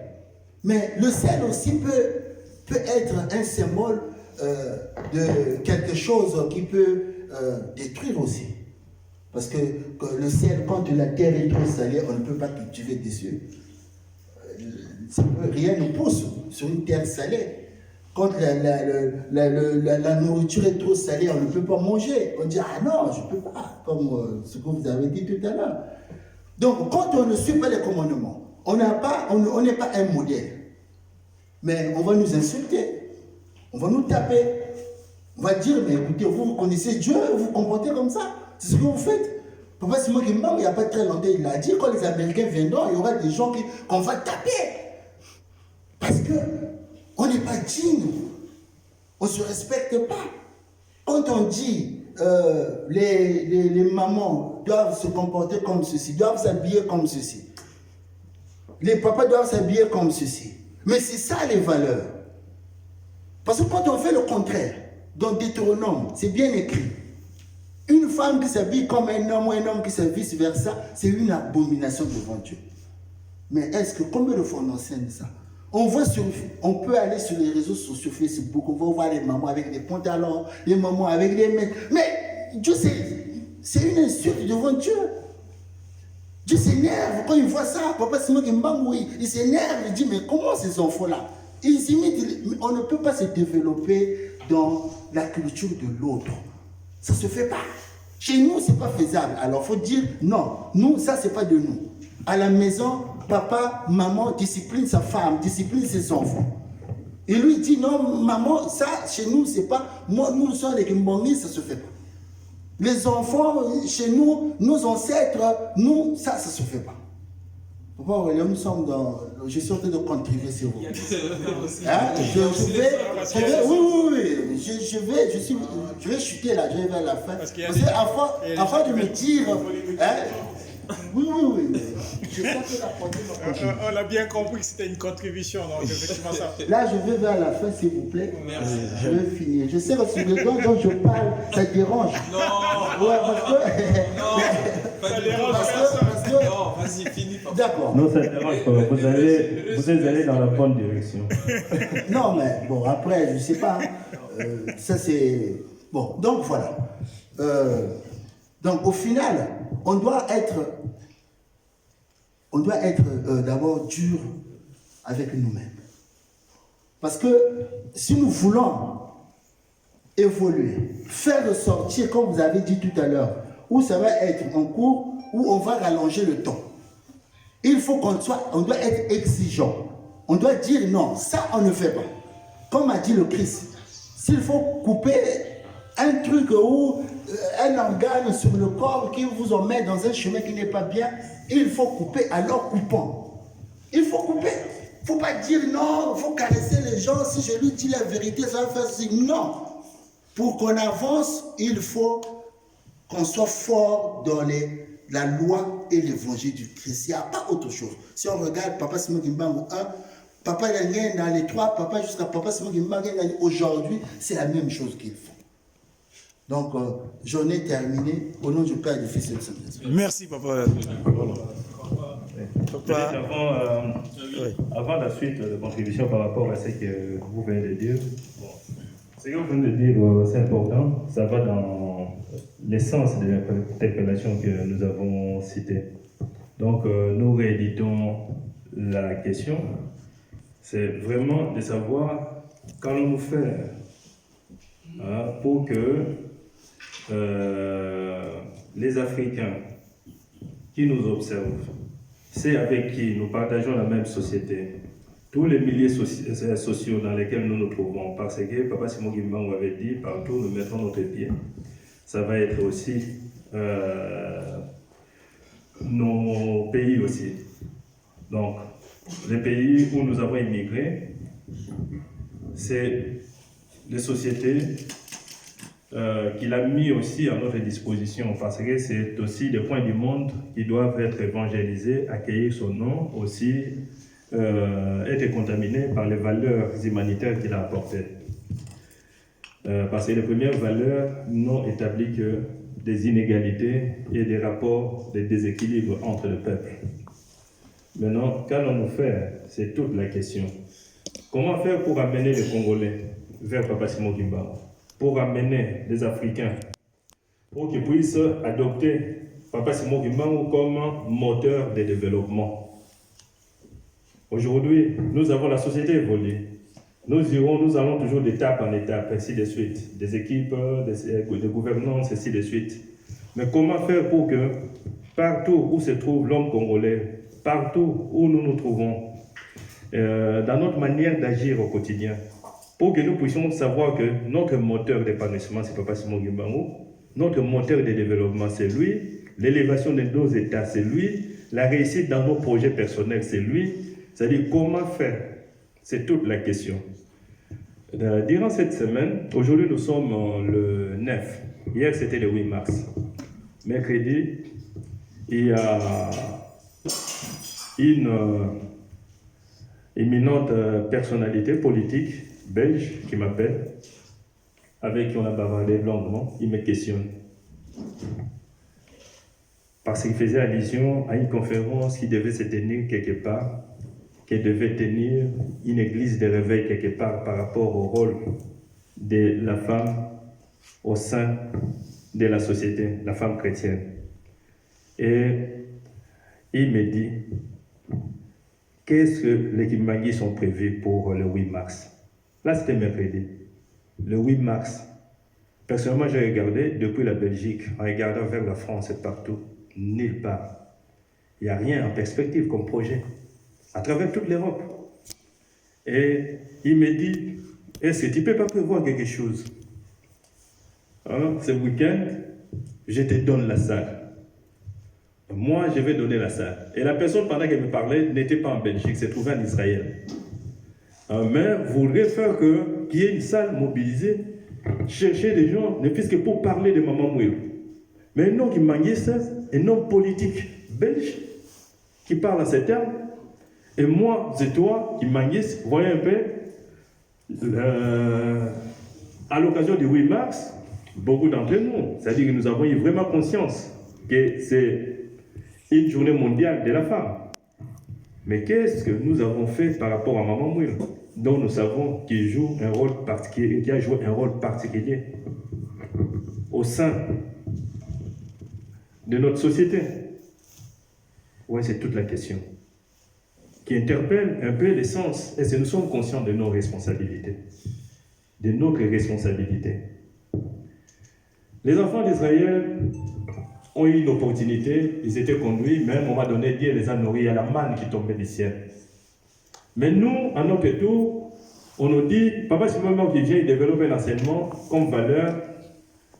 Mais le sel aussi peut être un symbole de quelque chose qui peut détruire aussi. Parce que le sel, quand la terre est trop salée, on ne peut pas cultiver dessus. Rien ne pousse sur une terre salée. Quand la nourriture est trop salée, on ne peut pas manger. On dit, ah non, je ne peux pas, comme ce que vous avez dit tout à l'heure. Donc, quand on ne suit pas les commandements, on n'est pas un modèle. Mais on va nous insulter, on va nous taper, on va dire, mais écoutez, vous connaissez Dieu, vous vous comportez comme ça, c'est ce que vous faites. Papa Simon Kimbangu, il n'y a pas très longtemps, il a dit, quand les Américains viendront, il y aura des gens qu'on va taper. Parce qu'on n'est pas digne, on ne se respecte pas. Quand on dit, les mamans doivent se comporter comme ceci, doivent s'habiller comme ceci, les papas doivent s'habiller comme ceci. Mais c'est ça les valeurs. Parce que quand on fait le contraire, dans Deutéronome, c'est bien écrit. Une femme qui s'habille comme un homme ou un homme qui s'habille vice-versa, c'est une abomination devant Dieu. Mais est-ce que combien de fois on enseigne ça? On peut aller sur les réseaux sociaux, Facebook, on va voir les mamans avec des pantalons, les mamans avec des mains. Mais Dieu, c'est une insulte devant Dieu. Dieu s'énerve quand il voit ça. Papa Simon Kimbangu, il s'énerve, il dit, mais comment ces enfants-là? On ne peut pas se développer dans la culture de l'autre. Ça ne se fait pas. Chez nous, ce n'est pas faisable. Alors, il faut dire, non, nous, ça, ce n'est pas de nous. À la maison, papa, maman discipline sa femme, discipline ses enfants. Et lui, il dit, non, maman, ça, chez nous, c'est pas... Moi, nous sommes les Kimbangu, ça ne se fait pas. Les enfants, chez nous, nos ancêtres, nous, ça ne se fait pas. Papa Aurélien, nous sommes dans... Je suis en train de contribuer sur vous. Hein? Je vais chuter là, je vais vers la fin. Parce qu'avant de me dire... Hein? Oui. Je pense que la prochaine... On a bien compris que c'était une contribution, donc effectivement ça. Là, je vais vers la fin, s'il vous plaît. Merci. Je vais finir. Je sais que sur le temps dont je parle, ça dérange. Non. Ouais, parce que... Non, ça dérange personne. Non, vas-y, finis. D'accord. Non, ça dérange pas. Vous êtes allé dans la bonne direction. Non, mais bon, après, je ne sais pas. Ça, c'est... Bon, donc voilà. Donc, au final, on doit être d'abord dur avec nous-mêmes. Parce que si nous voulons évoluer, faire ressortir, comme vous avez dit tout à l'heure, où ça va être un cours où on va rallonger le temps. Il faut on doit être exigeant. On doit dire non, ça on ne fait pas. Comme a dit le Christ, s'il faut couper un truc où un organe sur le corps qui vous en met dans un chemin qui n'est pas bien, il faut couper, alors coupons. Il faut couper. Il ne faut pas dire non, il faut caresser les gens, si je lui dis la vérité, ça va faire ceci. Non. Pour qu'on avance, il faut qu'on soit fort dans la loi et l'évangile du Christ. Il n'y a pas autre chose. Si on regarde Papa Simon Kimbangu 1, Papa Daniel dans les 3, Papa jusqu'à Papa Simon Kimbangu aujourd'hui, c'est la même chose qu'il faut. Donc, j'en ai terminé. Au nom du Père et du Fils et du Saint-Esprit. Merci, papa. Peut-être avant la suite de contribution par rapport à ce que vous venez de dire, ce que vous venez de dire, c'est important, ça va dans l'essence de l'interpellation que nous avons citée. Donc, nous rééditons la question, c'est vraiment de savoir qu'allons-nous faire pour que les Africains qui nous observent, c'est avec qui nous partageons la même société, tous les milieux sociaux dans lesquels nous nous trouvons, parce que Papa Simon Kimbangu avait dit, partout nous mettons notre pied. Ça va être aussi nos pays aussi. Donc, les pays où nous avons immigré, c'est les sociétés qu'il a mis aussi à notre disposition, parce que c'est aussi des points du monde qui doivent être évangélisés, accueillir son nom, aussi être contaminés par les valeurs humanitaires qu'il a apportées. Parce que les premières valeurs n'ont établi que des inégalités et des rapports, des déséquilibres entre le peuple. Maintenant, qu'allons-nous faire? C'est toute la question. Comment faire pour amener les Congolais vers Papa Simon Kimbangu? Pour amener les Africains, pour qu'ils puissent adopter Papa Simon Kimbangu comme moteur de développement. Aujourd'hui, nous avons la société évoluée. Nous allons toujours d'étape en étape, ainsi de suite. Des équipes, de gouvernance, ainsi de suite. Mais comment faire pour que partout où se trouve l'homme congolais, partout où nous nous trouvons, dans notre manière d'agir au quotidien, pour que nous puissions savoir que notre moteur d'épanouissement, c'est Papa Simon Kimbangu, notre moteur de développement, c'est lui, l'élévation de nos états, c'est lui, la réussite dans nos projets personnels, c'est lui. C'est-à-dire comment faire, c'est toute la question. Durant cette semaine, aujourd'hui nous sommes le 9, hier c'était le 8 mars. Mercredi, il y a une éminente personnalité politique belge qui m'appelle, avec qui on a bavardé longuement, il me questionne. Parce qu'il faisait allusion à une conférence qui devait se tenir quelque part, qui devait tenir une église de réveil quelque part par rapport au rôle de la femme au sein de la société, la femme chrétienne. Et il me dit, qu'est-ce que les Kimbanguis sont prévus pour le 8 mars? Là, c'était mercredi. Le 8 mars. Personnellement, j'ai regardé depuis la Belgique, en regardant vers la France et partout, nulle part. Il n'y a rien en perspective comme projet, à travers toute l'Europe. Et il me dit, est-ce que tu ne peux pas prévoir quelque chose? Ce week-end, je te donne la salle. Moi, je vais donner la salle. Et la personne, pendant qu'elle me parlait, n'était pas en Belgique, s'est trouvée en Israël. Mais voudrait faire qu'il y ait une salle mobilisée, chercher des gens, ne fût-ce que pour parler de Maman Mouyo. Mais un nom qui manquait, c'est un homme politique belge qui parle à ces termes. Et moi, c'est toi qui manquais, voyez un peu, à l'occasion du 8 mars, beaucoup d'entre nous, c'est-à-dire que nous avons eu vraiment conscience que c'est une journée mondiale de la femme. Mais qu'est-ce que nous avons fait par rapport à Maman Mouyo, dont nous savons qu'il joue un rôle particulier, qui a joué un rôle particulier au sein de notre société? Oui, c'est toute la question qui interpelle un peu l'essence. Est-ce que nous sommes conscients de nos responsabilités, de notre responsabilité? Les enfants d'Israël ont eu une opportunité, ils étaient conduits, même on m'a donné, Dieu les a nourris, il y a la manne qui tombait du ciel. Mais nous, à notre tour, on nous dit, Papa Simon qui vient développer l'enseignement comme valeur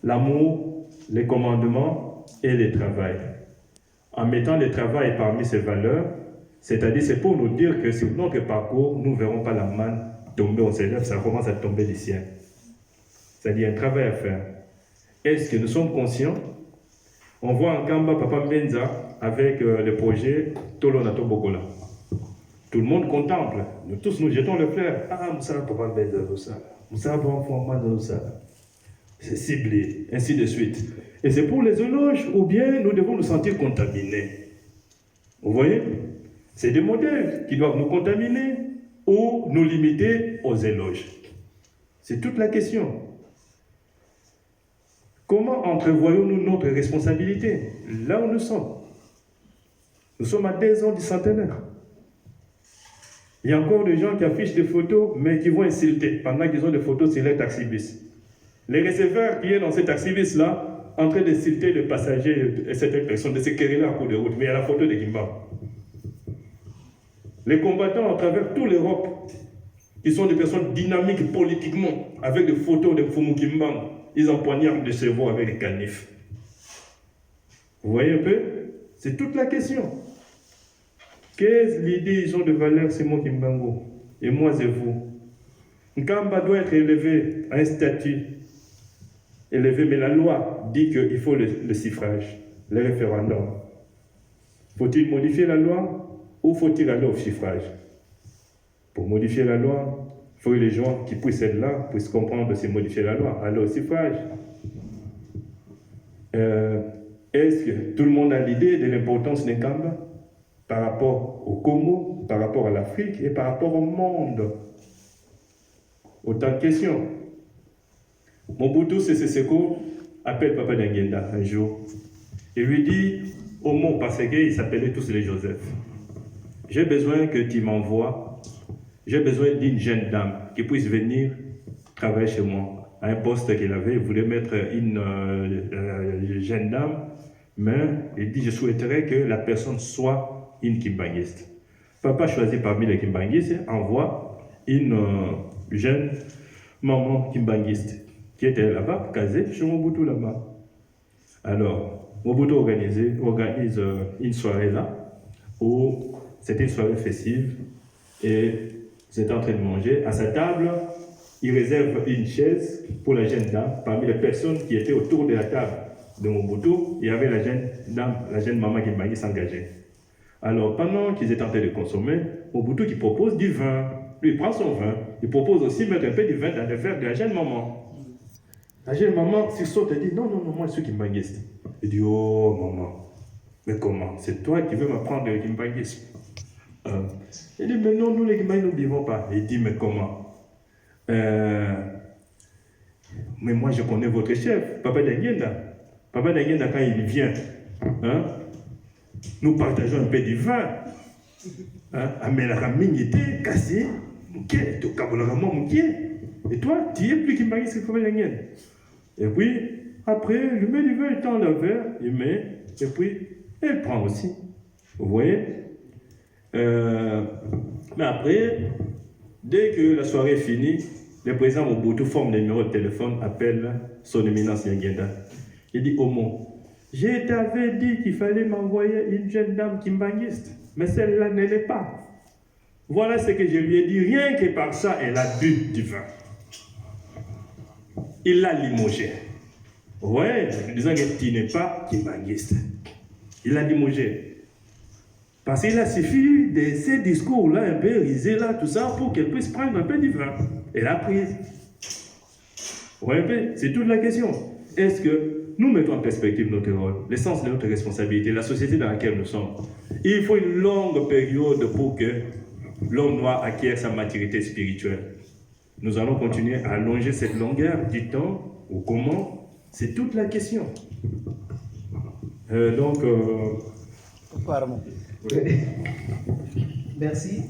l'amour, les commandements et le travail. En mettant le travail parmi ces valeurs, c'est-à-dire c'est pour nous dire que sur notre parcours, nous ne verrons pas la manne tomber, on s'élève, ça commence à tomber du ciel. C'est-à-dire un travail à faire. Est-ce que nous sommes conscients? On voit en Kamba Papa Mbenza avec le projet Tolo Nato Bokola. Tout le monde contemple. Nous tous nous jetons le flair. Ah, Moussa Papa Mbenza, Moussa. Moussa Papa Mbenza. C'est ciblé, ainsi de suite. Et c'est pour les éloges ou bien nous devons nous sentir contaminés. Vous voyez? C'est des modèles qui doivent nous contaminer ou nous limiter aux éloges. C'est toute la question. Comment entrevoyons-nous notre responsabilité là où nous sommes? Nous sommes à 10 ans du centenaire. Il y a encore des gens qui affichent des photos, mais qui vont insulter pendant qu'ils ont des photos sur les taxibus. Les receveurs qui sont dans ces taxibus-là, en train d'insulter les passagers et certaines personnes, de se quereller en cours de route, mais il y a la photo de Kimba. Les combattants à travers toute l'Europe, qui sont des personnes dynamiques politiquement, avec des photos de Mfumu Kimbang, ils empoignardent des cerveaux avec des canifs. Vous voyez un peu? C'est toute la question. Quelles idées ils ont de valeur, c'est moi Kimbango, et moi c'est vous. Nkamba doit être élevé à un statut élevé, mais la loi dit qu'il faut le suffrage, le référendum. Faut-il modifier la loi ou faut-il aller au suffrage? Pour modifier la loi, il faut que les gens qui puissent être là puissent comprendre que c'est modifier la loi, aller au suffrage. Est-ce que tout le monde a l'idée de l'importance des Kamba par rapport au Congo, par rapport à l'Afrique et par rapport au monde? Autant de questions. Mobutu Sese Seko appelle Papa Dangenda un jour et lui dit au mot, parce qu'ils s'appelaient tous les Joseph, j'ai besoin que tu m'envoies, j'ai besoin d'une jeune dame qui puisse venir travailler chez moi. À un poste qu'il avait, il voulait mettre une jeune dame, mais il dit je souhaiterais que la personne soit une Kimbangiste. Papa choisit parmi les Kimbangistes, envoie une jeune maman Kimbangiste qui était là-bas, casée chez Mobutu là-bas. Alors, Mobutu organise une soirée là, où c'était une soirée festive, et ils étaient en train de manger. À sa table, il réserve une chaise pour la jeune dame. Parmi les personnes qui étaient autour de la table de Mobutu, il y avait la jeune dame, la jeune maman qui s'engageait. Alors, pendant qu'ils étaient en train de consommer, Mobutu qui propose du vin. Lui, il prend son vin. Il propose aussi de mettre un peu de vin dans le verre de la jeune maman. La jeune maman sursaute et dit non, moi je suis Kimbangiste. Il dit oh maman, mais comment? C'est toi qui veux m'apprendre le Kimbangisme. Il dit mais non, nous les Kimbangistes nous ne vivons pas. Il dit mais comment? Mais moi je connais votre chef, Papa Dangenda. Papa Dangenda, quand il vient, nous partageons un peu du vin. Amelaka mingité, cassé, mouké, to kabolaka mouké. Et toi, tu es plus Kimbangiste que Papa Dangenda. Et puis, après, je mets du vin, il tend le verre, il met, et puis, il prend aussi. Vous voyez? Mais après, dès que la soirée est finie, le président Mobutu forme le numéro de téléphone, appelle son éminence Dangenda. Il dit, Omo, je t'avais dit qu'il fallait m'envoyer une jeune dame Kimbangiste, mais celle-là ne l'est pas. Voilà ce que je lui ai dit, rien que par ça, elle a bu du vin. Il l'a limogé. Ouais, en disant que tu n'es pas Kimbangiste. Il l'a limogé. Parce qu'il a suffi de ces discours-là, un peu risés là, tout ça, pour qu'elle puisse prendre un peu du vin. Elle a pris. Ouais, c'est toute la question. Est-ce que nous mettons en perspective notre rôle, l'essence de notre responsabilité, la société dans laquelle nous sommes? Il faut une longue période pour que l'homme noir acquiert sa maturité spirituelle. Nous allons continuer à allonger cette longueur du temps, ou comment? C'est toute la question. Pardon. Merci.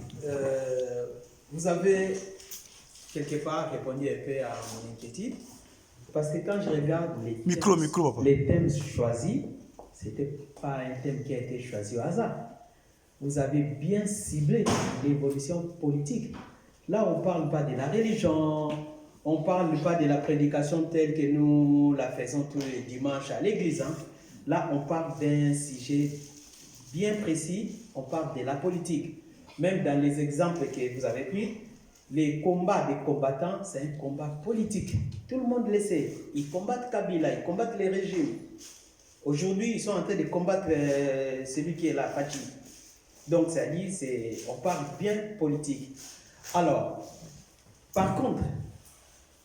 Vous avez quelque part répondu un peu à mon inquiétude, parce que quand je regarde les thèmes choisis, ce n'était pas un thème qui a été choisi au hasard. Vous avez bien ciblé l'évolution politique. Là, on ne parle pas de la religion, On ne parle pas de la prédication telle que nous la faisons tous les dimanches à l'église. Hein. Là, on parle d'un sujet bien précis, on parle de la politique. Même dans les exemples que vous avez pris, les combats des combattants, c'est un combat politique. Tout le monde le sait. Ils combattent Kabila, ils combattent les régimes. Aujourd'hui, ils sont en train de combattre celui qui est là, Fachi. Donc, ça dit, on parle bien politique. Alors, par contre,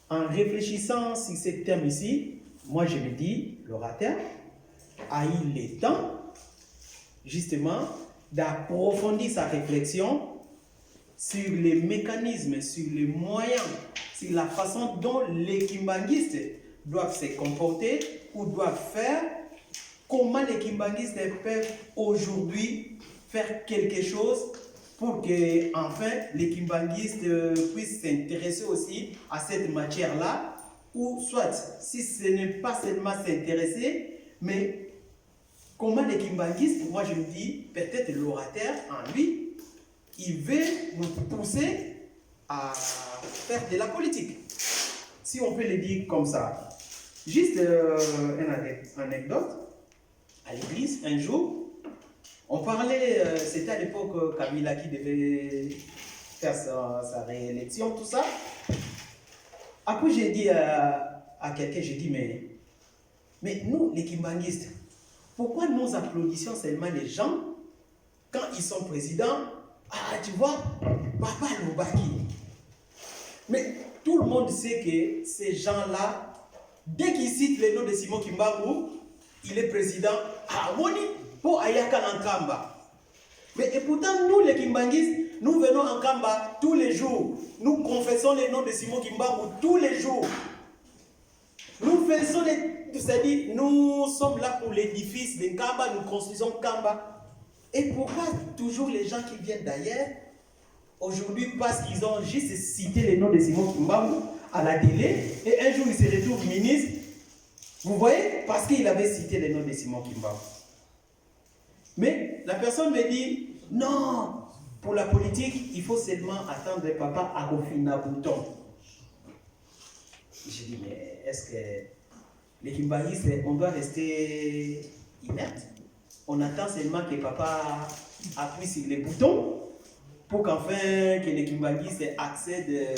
en réfléchissant sur ces thèmes ici, moi je me dis, l'orateur a eu le temps, justement, d'approfondir sa réflexion sur les mécanismes, sur les moyens, sur la façon dont les kimbanguistes doivent se comporter ou doivent faire, comment les kimbanguistes peuvent aujourd'hui faire quelque chose pour que, enfin, les kimbanguistes puissent s'intéresser aussi à cette matière-là, ou soit, si ce n'est pas seulement s'intéresser, mais comment les kimbanguistes, moi je me dis, peut-être l'orateur en lui, il veut nous pousser à faire de la politique. Si on peut le dire comme ça. Juste une anecdote. À l'église, un jour, on parlait, c'était à l'époque Kabila qui devait faire sa réélection, tout ça. Après, j'ai dit à quelqu'un, j'ai dit, mais nous, les kimbanguistes, pourquoi nous applaudissons seulement les gens quand ils sont présidents? Ah, tu vois, Papa Loubaki. Mais tout le monde sait que ces gens-là, dès qu'ils citent le nom de Simon Kimbangu, il est président. Ah, Moni, pour Ayaka Nkamba. Mais et pourtant, nous, les Kimbanguistes, nous venons en Kamba tous les jours. Nous confessons le nom de Simon Kimbangu tous les jours. Nous faisons c'est-à-dire, nous sommes là pour l'édifice de Kamba, nous construisons Kamba. Et pourquoi toujours les gens qui viennent d'ailleurs, aujourd'hui, parce qu'ils ont juste cité le nom de Simon Kimbangu à la télé, et un jour il se retrouve ministre, vous voyez, parce qu'il avait cité le nom de Simon Kimbangu. Mais la personne me dit, non, pour la politique, il faut seulement attendre Papa Arofina Bouton. J'ai dit, mais est-ce que les Kimbanguistes, on doit rester inerte? On attend seulement que Papa appuie sur les boutons pour qu'enfin que les Kimbanguistes accèdent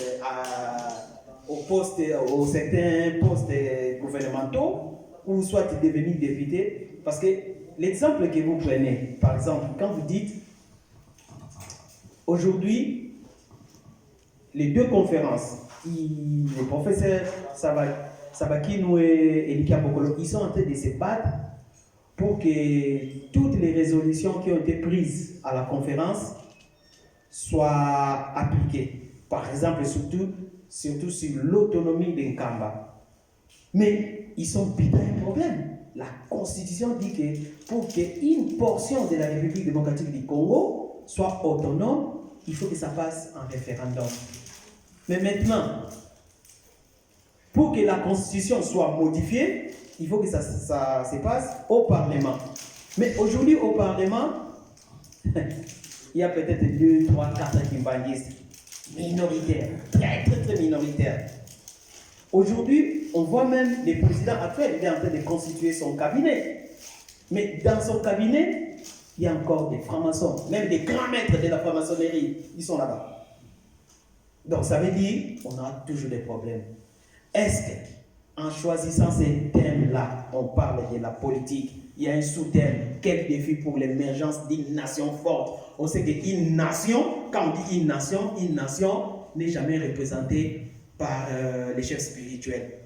aux certains postes gouvernementaux ou soit devenir député. Parce que l'exemple que vous prenez, par exemple, quand vous dites aujourd'hui, les deux conférences, le professeur Sabakinou et Elika Bokolo, ils sont en train de se battre pour que toutes les résolutions qui ont été prises à la conférence soient appliquées. Par exemple, surtout sur l'autonomie des Nkamba. Mais ils sont bidons un problème. La Constitution dit que pour qu'une portion de la République démocratique du Congo soit autonome, il faut que ça passe en référendum. Mais maintenant, pour que la Constitution soit modifiée, il faut que ça se passe au Parlement. Mais aujourd'hui, au Parlement, il y a peut-être 2, 3, 4 kimbanguistes minoritaires, très minoritaires. Aujourd'hui, on voit même les présidents actuels, il est en train de constituer son cabinet. Mais dans son cabinet, il y a encore des francs-maçons, même des grands maîtres de la franc-maçonnerie, ils sont là-bas. Donc ça veut dire qu'on a toujours des problèmes. Est-ce qu'en choisissant ces thèmes-là, on parle de la politique, il y a un sous-thème, quel défi pour l'émergence d'une nation forte? On sait qu'une nation, quand on dit une nation n'est jamais représentée par les chefs spirituels.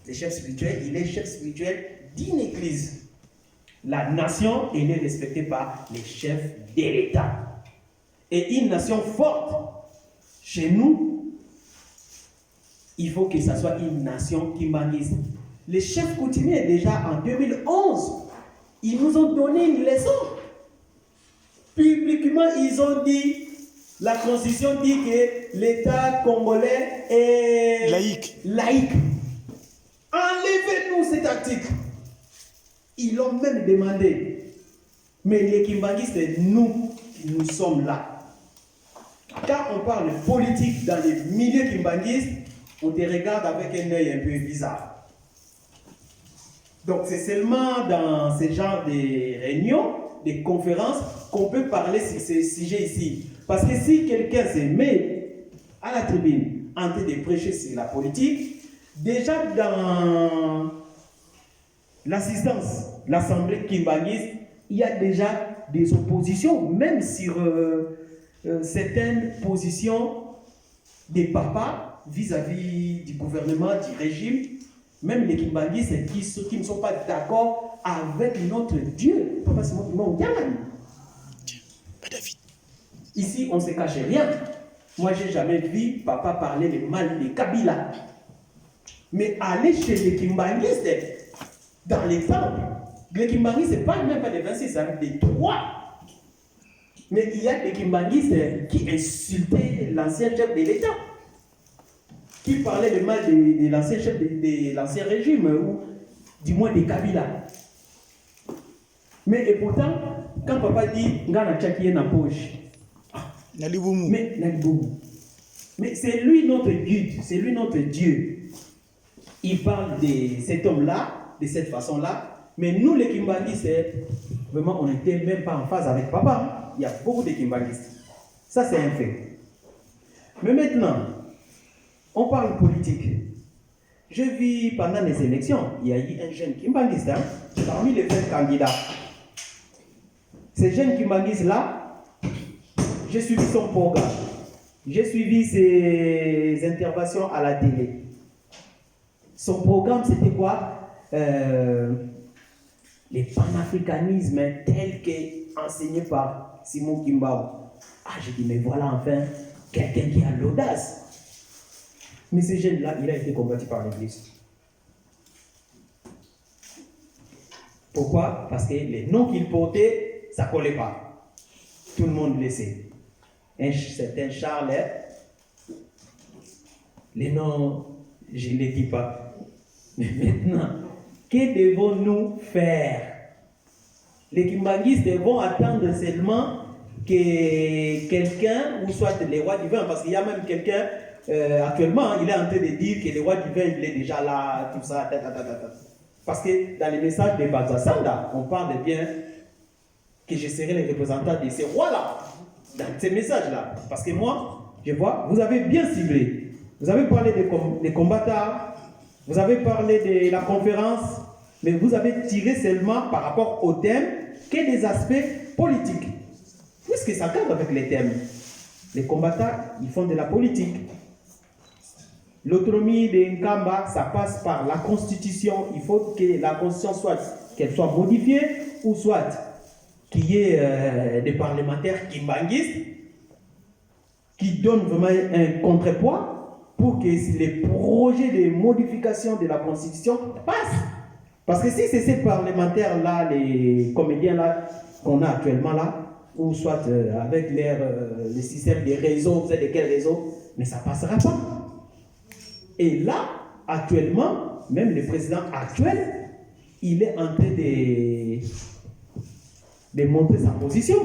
Les chefs spirituels, il est chef spirituel d'une église. La nation, elle est respectée par les chefs de l'État. Et une nation forte, chez nous, il faut que ça soit une nation kimbanguiste. Les chefs coutumiers, déjà en 2011, ils nous ont donné une leçon. Publiquement, ils ont dit, la Constitution dit que l'État congolais est laïque. Enlevez-nous cet article. Ils l'ont même demandé. Mais les kimbanguistes, nous sommes là. Quand on parle politique dans les milieux kimbanguistes, on te regarde avec un œil un peu bizarre. Donc c'est seulement dans ce genre de réunions, des conférences, qu'on peut parler sur ces sujets ici. Parce que si quelqu'un se met à la tribune en train de prêcher sur la politique, déjà dans l'assistance, l'Assemblée kimbangiste, il y a déjà des oppositions, même sur certaines positions des papas vis-à- -vis du gouvernement, du régime, même les kimbangistes qui ne sont pas d'accord avec notre Dieu. Papa, c'est mon ici, on ne se cache rien. Moi, je n'ai jamais vu papa parler le mal de Kabila. Mais aller chez les kimbangistes, dans les temples, les kimbangistes, ce n'est pas même pas des 26, avec des 3. Mais il y a des kimbangistes qui insultaient l'ancien chef de l'État, qui parlaient le mal de l'ancien chef de l'ancien régime, ou du moins des Kabila. Mais et pourtant, quand papa dit « Ngana tchaki na poche », mais c'est lui notre guide, c'est lui notre Dieu. Il parle de cet homme-là, de cette façon-là, mais nous les kimbangistes, vraiment on n'était même pas en phase avec papa. Il y a beaucoup de kimbangistes. Ça c'est un fait. Mais maintenant, on parle politique. Je vis pendant les élections, il y a eu un jeune kimbangiste, parmi les 20 candidats. Ces jeunes kimbangistes-là, j'ai suivi son programme. J'ai suivi ses interventions à la télé. Son programme, c'était quoi? Les panafricanismes tels qu'enseignés par Simon Kimbangu. Ah, j'ai dit, mais voilà enfin quelqu'un qui a l'audace. Mais ce jeune-là, il a été combattu par l'Église. Pourquoi? Parce que les noms qu'il portait, ça ne collait pas. Tout le monde le sait. Un certain Charles, les noms, je ne les dis pas. Mais maintenant, que devons-nous faire? Les kimbangistes vont attendre seulement que quelqu'un, ou soit les rois divins, parce qu'il y a même quelqu'un, actuellement, il est en train de dire que les rois divins, il est déjà là, tout ça, Parce que dans les messages de Bazasanda, on parle bien que je serai le représentant de ces rois-là, dans ces messages-là. Parce que moi, je vois, vous avez bien ciblé. Vous avez parlé des combattants, vous avez parlé de la conférence, mais vous avez tiré seulement par rapport au thème que des aspects politiques. Puisque ça cadre avec les thèmes. Les combattants, ils font de la politique. L'autonomie de Nkamba, ça passe par la constitution. Il faut que la constitution soit, qu'elle soit modifiée, ou soit qu'il y ait des parlementaires kimbangistes qui donnent vraiment un contrepoids pour que les projets de modification de la constitution passent. Parce que si c'est ces parlementaires-là, les comédiens-là qu'on a actuellement là, ou soit avec les systèmes des réseaux, vous savez de quel réseau, mais ça ne passera pas. Et là, actuellement, même le président actuel, il est en train de monter sa position.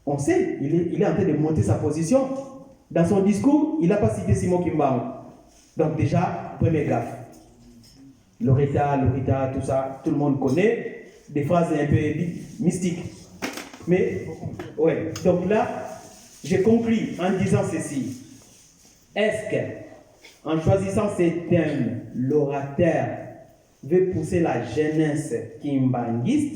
On sait, il est en train de monter sa position. Dans son discours, il n'a pas cité Simon Kimbangu. Donc déjà, premier gaffe. Loretta, tout ça, tout le monde connaît. Des phrases un peu mystiques. Mais, ouais. Donc là, j'ai conclu en disant ceci. Est-ce qu'en choisissant ces thèmes, l'orateur veut pousser la jeunesse kimbanguiste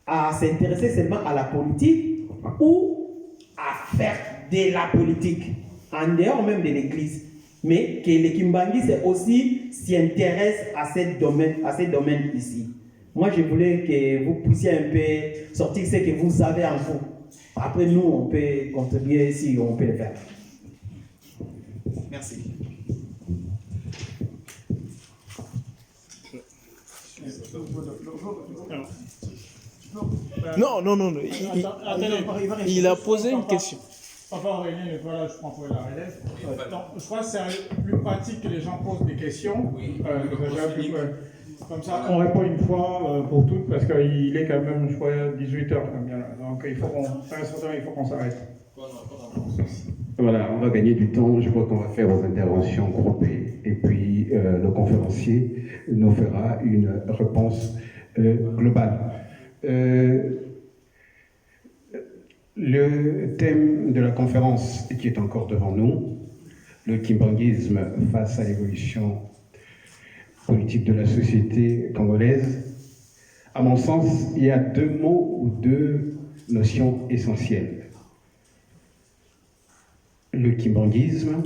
à s'intéresser seulement à la politique ou à faire de la politique en dehors même de l'église, mais que les kimbanguistes aussi s'y intéressent à ces domaines ici. Moi, je voulais que vous puissiez un peu sortir ce que vous avez en vous. Après, nous, on peut contribuer si on peut le faire. Merci. Non. Il a posé une question. Papa Aurélien n'est pas là, je prends pour la relève. Je crois que c'est plus pratique que les gens posent des questions. Comme ça, on répond une fois pour toutes, parce qu'il est quand même, je crois, 18h. Donc il faut qu'on s'arrête. Oui. Voilà, on va gagner du temps. Je crois qu'on va faire aux interventions groupées. Et puis, le conférencier nous fera une réponse globale. Le thème de la conférence qui est encore devant nous, le kimbanguisme face à l'évolution politique de la société congolaise, à mon sens, il y a deux mots ou deux notions essentielles. Le kimbanguisme,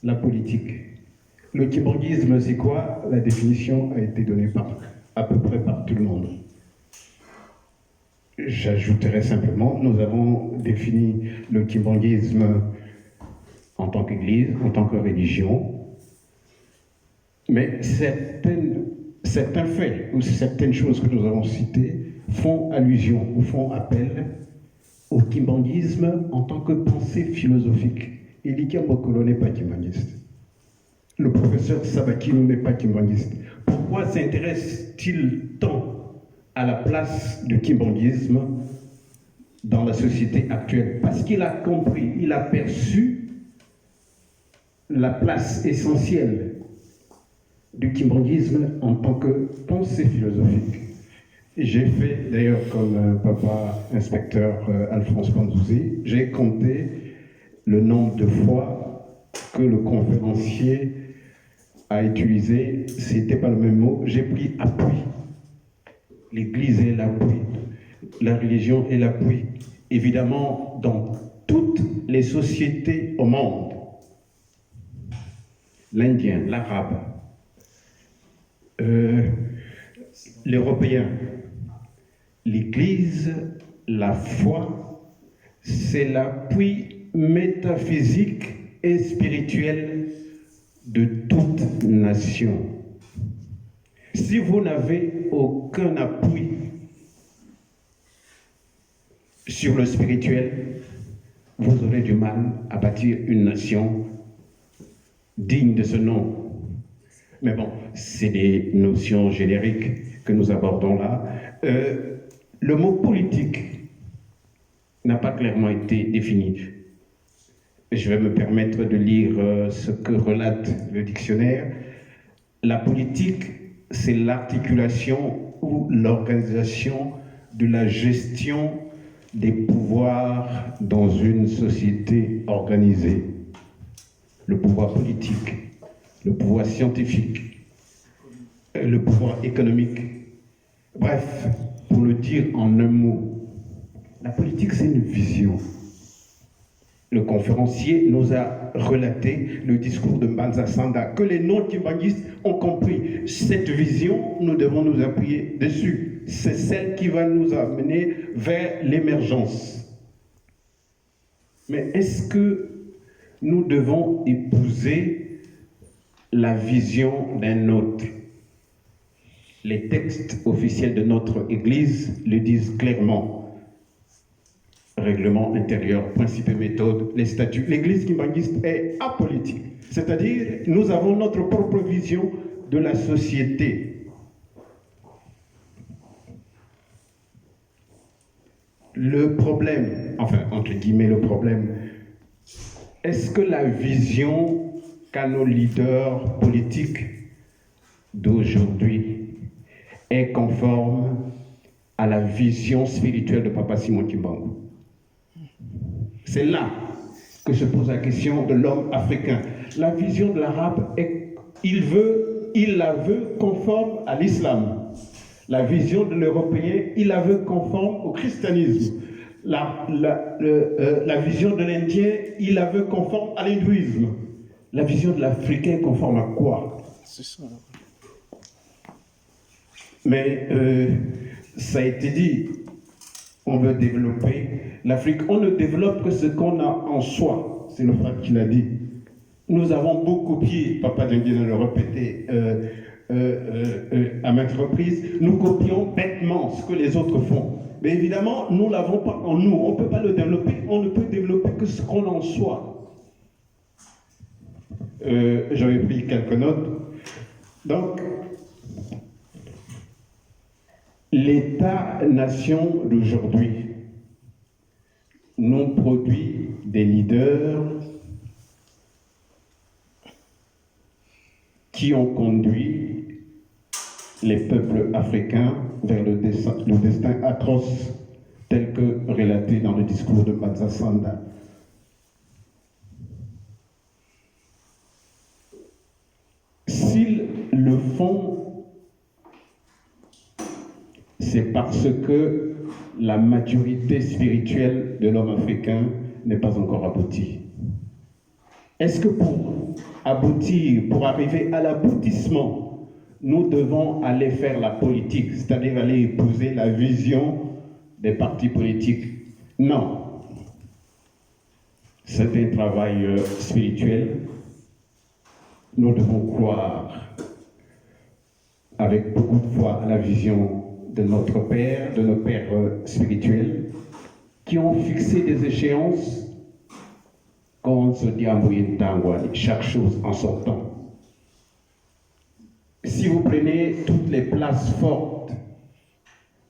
la politique. Le kimbanguisme, c'est quoi? La définition a été donnée à peu près par tout le monde. J'ajouterai simplement, nous avons défini le kimbanguisme en tant qu'Église, en tant que religion, mais certains faits ou certaines choses que nous avons citées font allusion ou font appel au kimbanguisme en tant que pensée philosophique. Elikia Mokolo n'est pas kimbanguiste. Le professeur Sabakino n'est pas kimbanguiste. Pourquoi s'intéresse-t-il tant à la place du kimbanguisme dans la société actuelle? Parce qu'il a compris, il a perçu la place essentielle du kimbanguisme en tant que pensée philosophique. J'ai fait, d'ailleurs, comme papa inspecteur Alphonse Panzouzi, j'ai compté le nombre de fois que le conférencier a utilisé, c'était pas le même mot, j'ai pris appui. L'Église est l'appui, la religion est l'appui. Évidemment, dans toutes les sociétés au monde, l'Indien, l'Arabe, l'Européen, l'Église, la foi, c'est l'appui métaphysique et spirituel de toute nation. Si vous n'avez aucun appui sur le spirituel, vous aurez du mal à bâtir une nation digne de ce nom. Mais bon, c'est des notions génériques que nous abordons là. Le mot politique n'a pas clairement été défini. Je vais me permettre de lire ce que relate le dictionnaire. La politique, c'est l'articulation ou l'organisation de la gestion des pouvoirs dans une société organisée. Le pouvoir politique, le pouvoir scientifique, le pouvoir économique. Bref, pour le dire en un mot, la politique, c'est une vision. Le conférencier nous a relaté le discours de Mbanza Sanda, que les non-kimbanguistes ont compris. Cette vision, nous devons nous appuyer dessus. C'est celle qui va nous amener vers l'émergence. Mais est-ce que nous devons épouser la vision d'un autre? Les textes officiels de notre Église le disent clairement. Règlement intérieur, principes et méthodes, les statuts. L'Église kimbanguiste est apolitique. C'est-à-dire, nous avons notre propre vision de la société. Le problème, enfin, entre guillemets, le problème, est-ce que la vision qu'a nos leaders politiques d'aujourd'hui est conforme à la vision spirituelle de Papa Simon Kimbangu? C'est là que se pose la question de l'homme africain. La vision de l'arabe, il la veut conforme à l'islam. La vision de l'européen, il la veut conforme au christianisme. La vision de l'indien, il la veut conforme à l'hindouisme. La vision de l'africain conforme à quoi? C'est ça. Mais ça a été dit, on veut développer l'Afrique. On ne développe que ce qu'on a en soi. C'est le frère qui l'a dit. Nous avons beaucoup copié, Papa Djenguine le répétait à maintes reprises, nous copions bêtement ce que les autres font. Mais évidemment, nous ne l'avons pas en nous. On ne peut pas le développer. On ne peut développer que ce qu'on a en soi. J'avais pris quelques notes. Donc, l'État-nation d'aujourd'hui nous produit des les leaders qui ont conduit les peuples africains vers le destin atroce tel que relaté dans le discours de Mansa Sanda. S'ils le font, c'est parce que la maturité spirituelle de l'homme africain n'est pas encore aboutie. Est-ce que pour aboutir, pour arriver à l'aboutissement, nous devons aller faire la politique, c'est-à-dire aller épouser la vision des partis politiques? Non. C'est un travail spirituel. Nous devons croire avec beaucoup de foi à la vision de notre Père, de nos pères spirituels, qui ont fixé des échéances, comme on se dit en moyen chaque chose en son temps. Si vous prenez toutes les places fortes,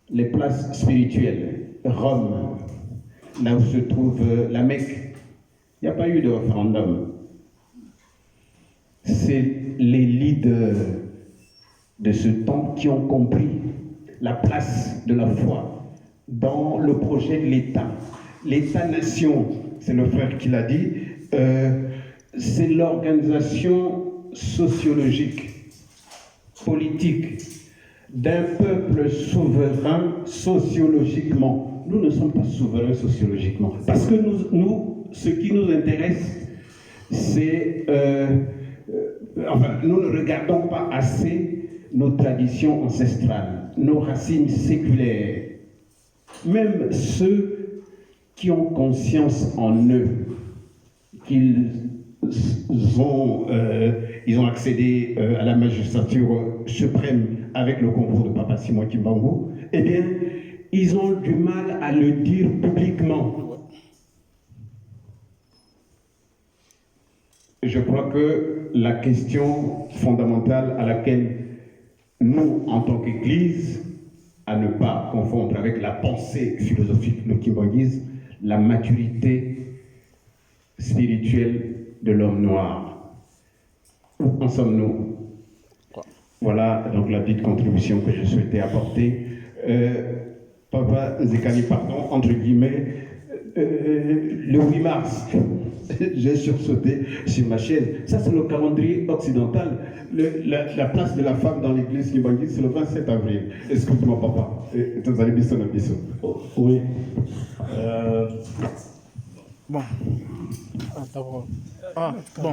les places spirituelles, Rome, là où se trouve la Mecque, il n'y a pas eu de référendum. C'est les leaders de ce temps qui ont compris la place de la foi dans le projet de l'État. L'État-nation, c'est le frère qui l'a dit, c'est l'organisation sociologique, politique d'un peuple souverain sociologiquement. Nous ne sommes pas souverains sociologiquement, parce que nous ce qui nous intéresse, c'est... nous ne regardons pas assez nos traditions ancestrales, nos racines séculaires. Même ceux qui ont conscience en eux qu'ils ont accédé à la magistrature suprême avec le concours de Papa Simon Kimbangu, eh bien, ils ont du mal à le dire publiquement. Je crois que la question fondamentale à laquelle nous, en tant qu'Église, à ne pas confondre avec la pensée philosophique de Kimbanguisme, la maturité spirituelle de l'homme noir. Où en sommes-nous? Voilà donc la petite contribution que je souhaitais apporter. Papa Zekani, pardon, entre guillemets, le 8 mars, j'ai sursauté sur ma chaise. Ça, c'est le calendrier occidental. La place de la femme dans l'église libangaise, c'est le 27 avril. Excuse-moi, papa. Vous allez bisous, bisous. Oui. Bon. Ah, bon.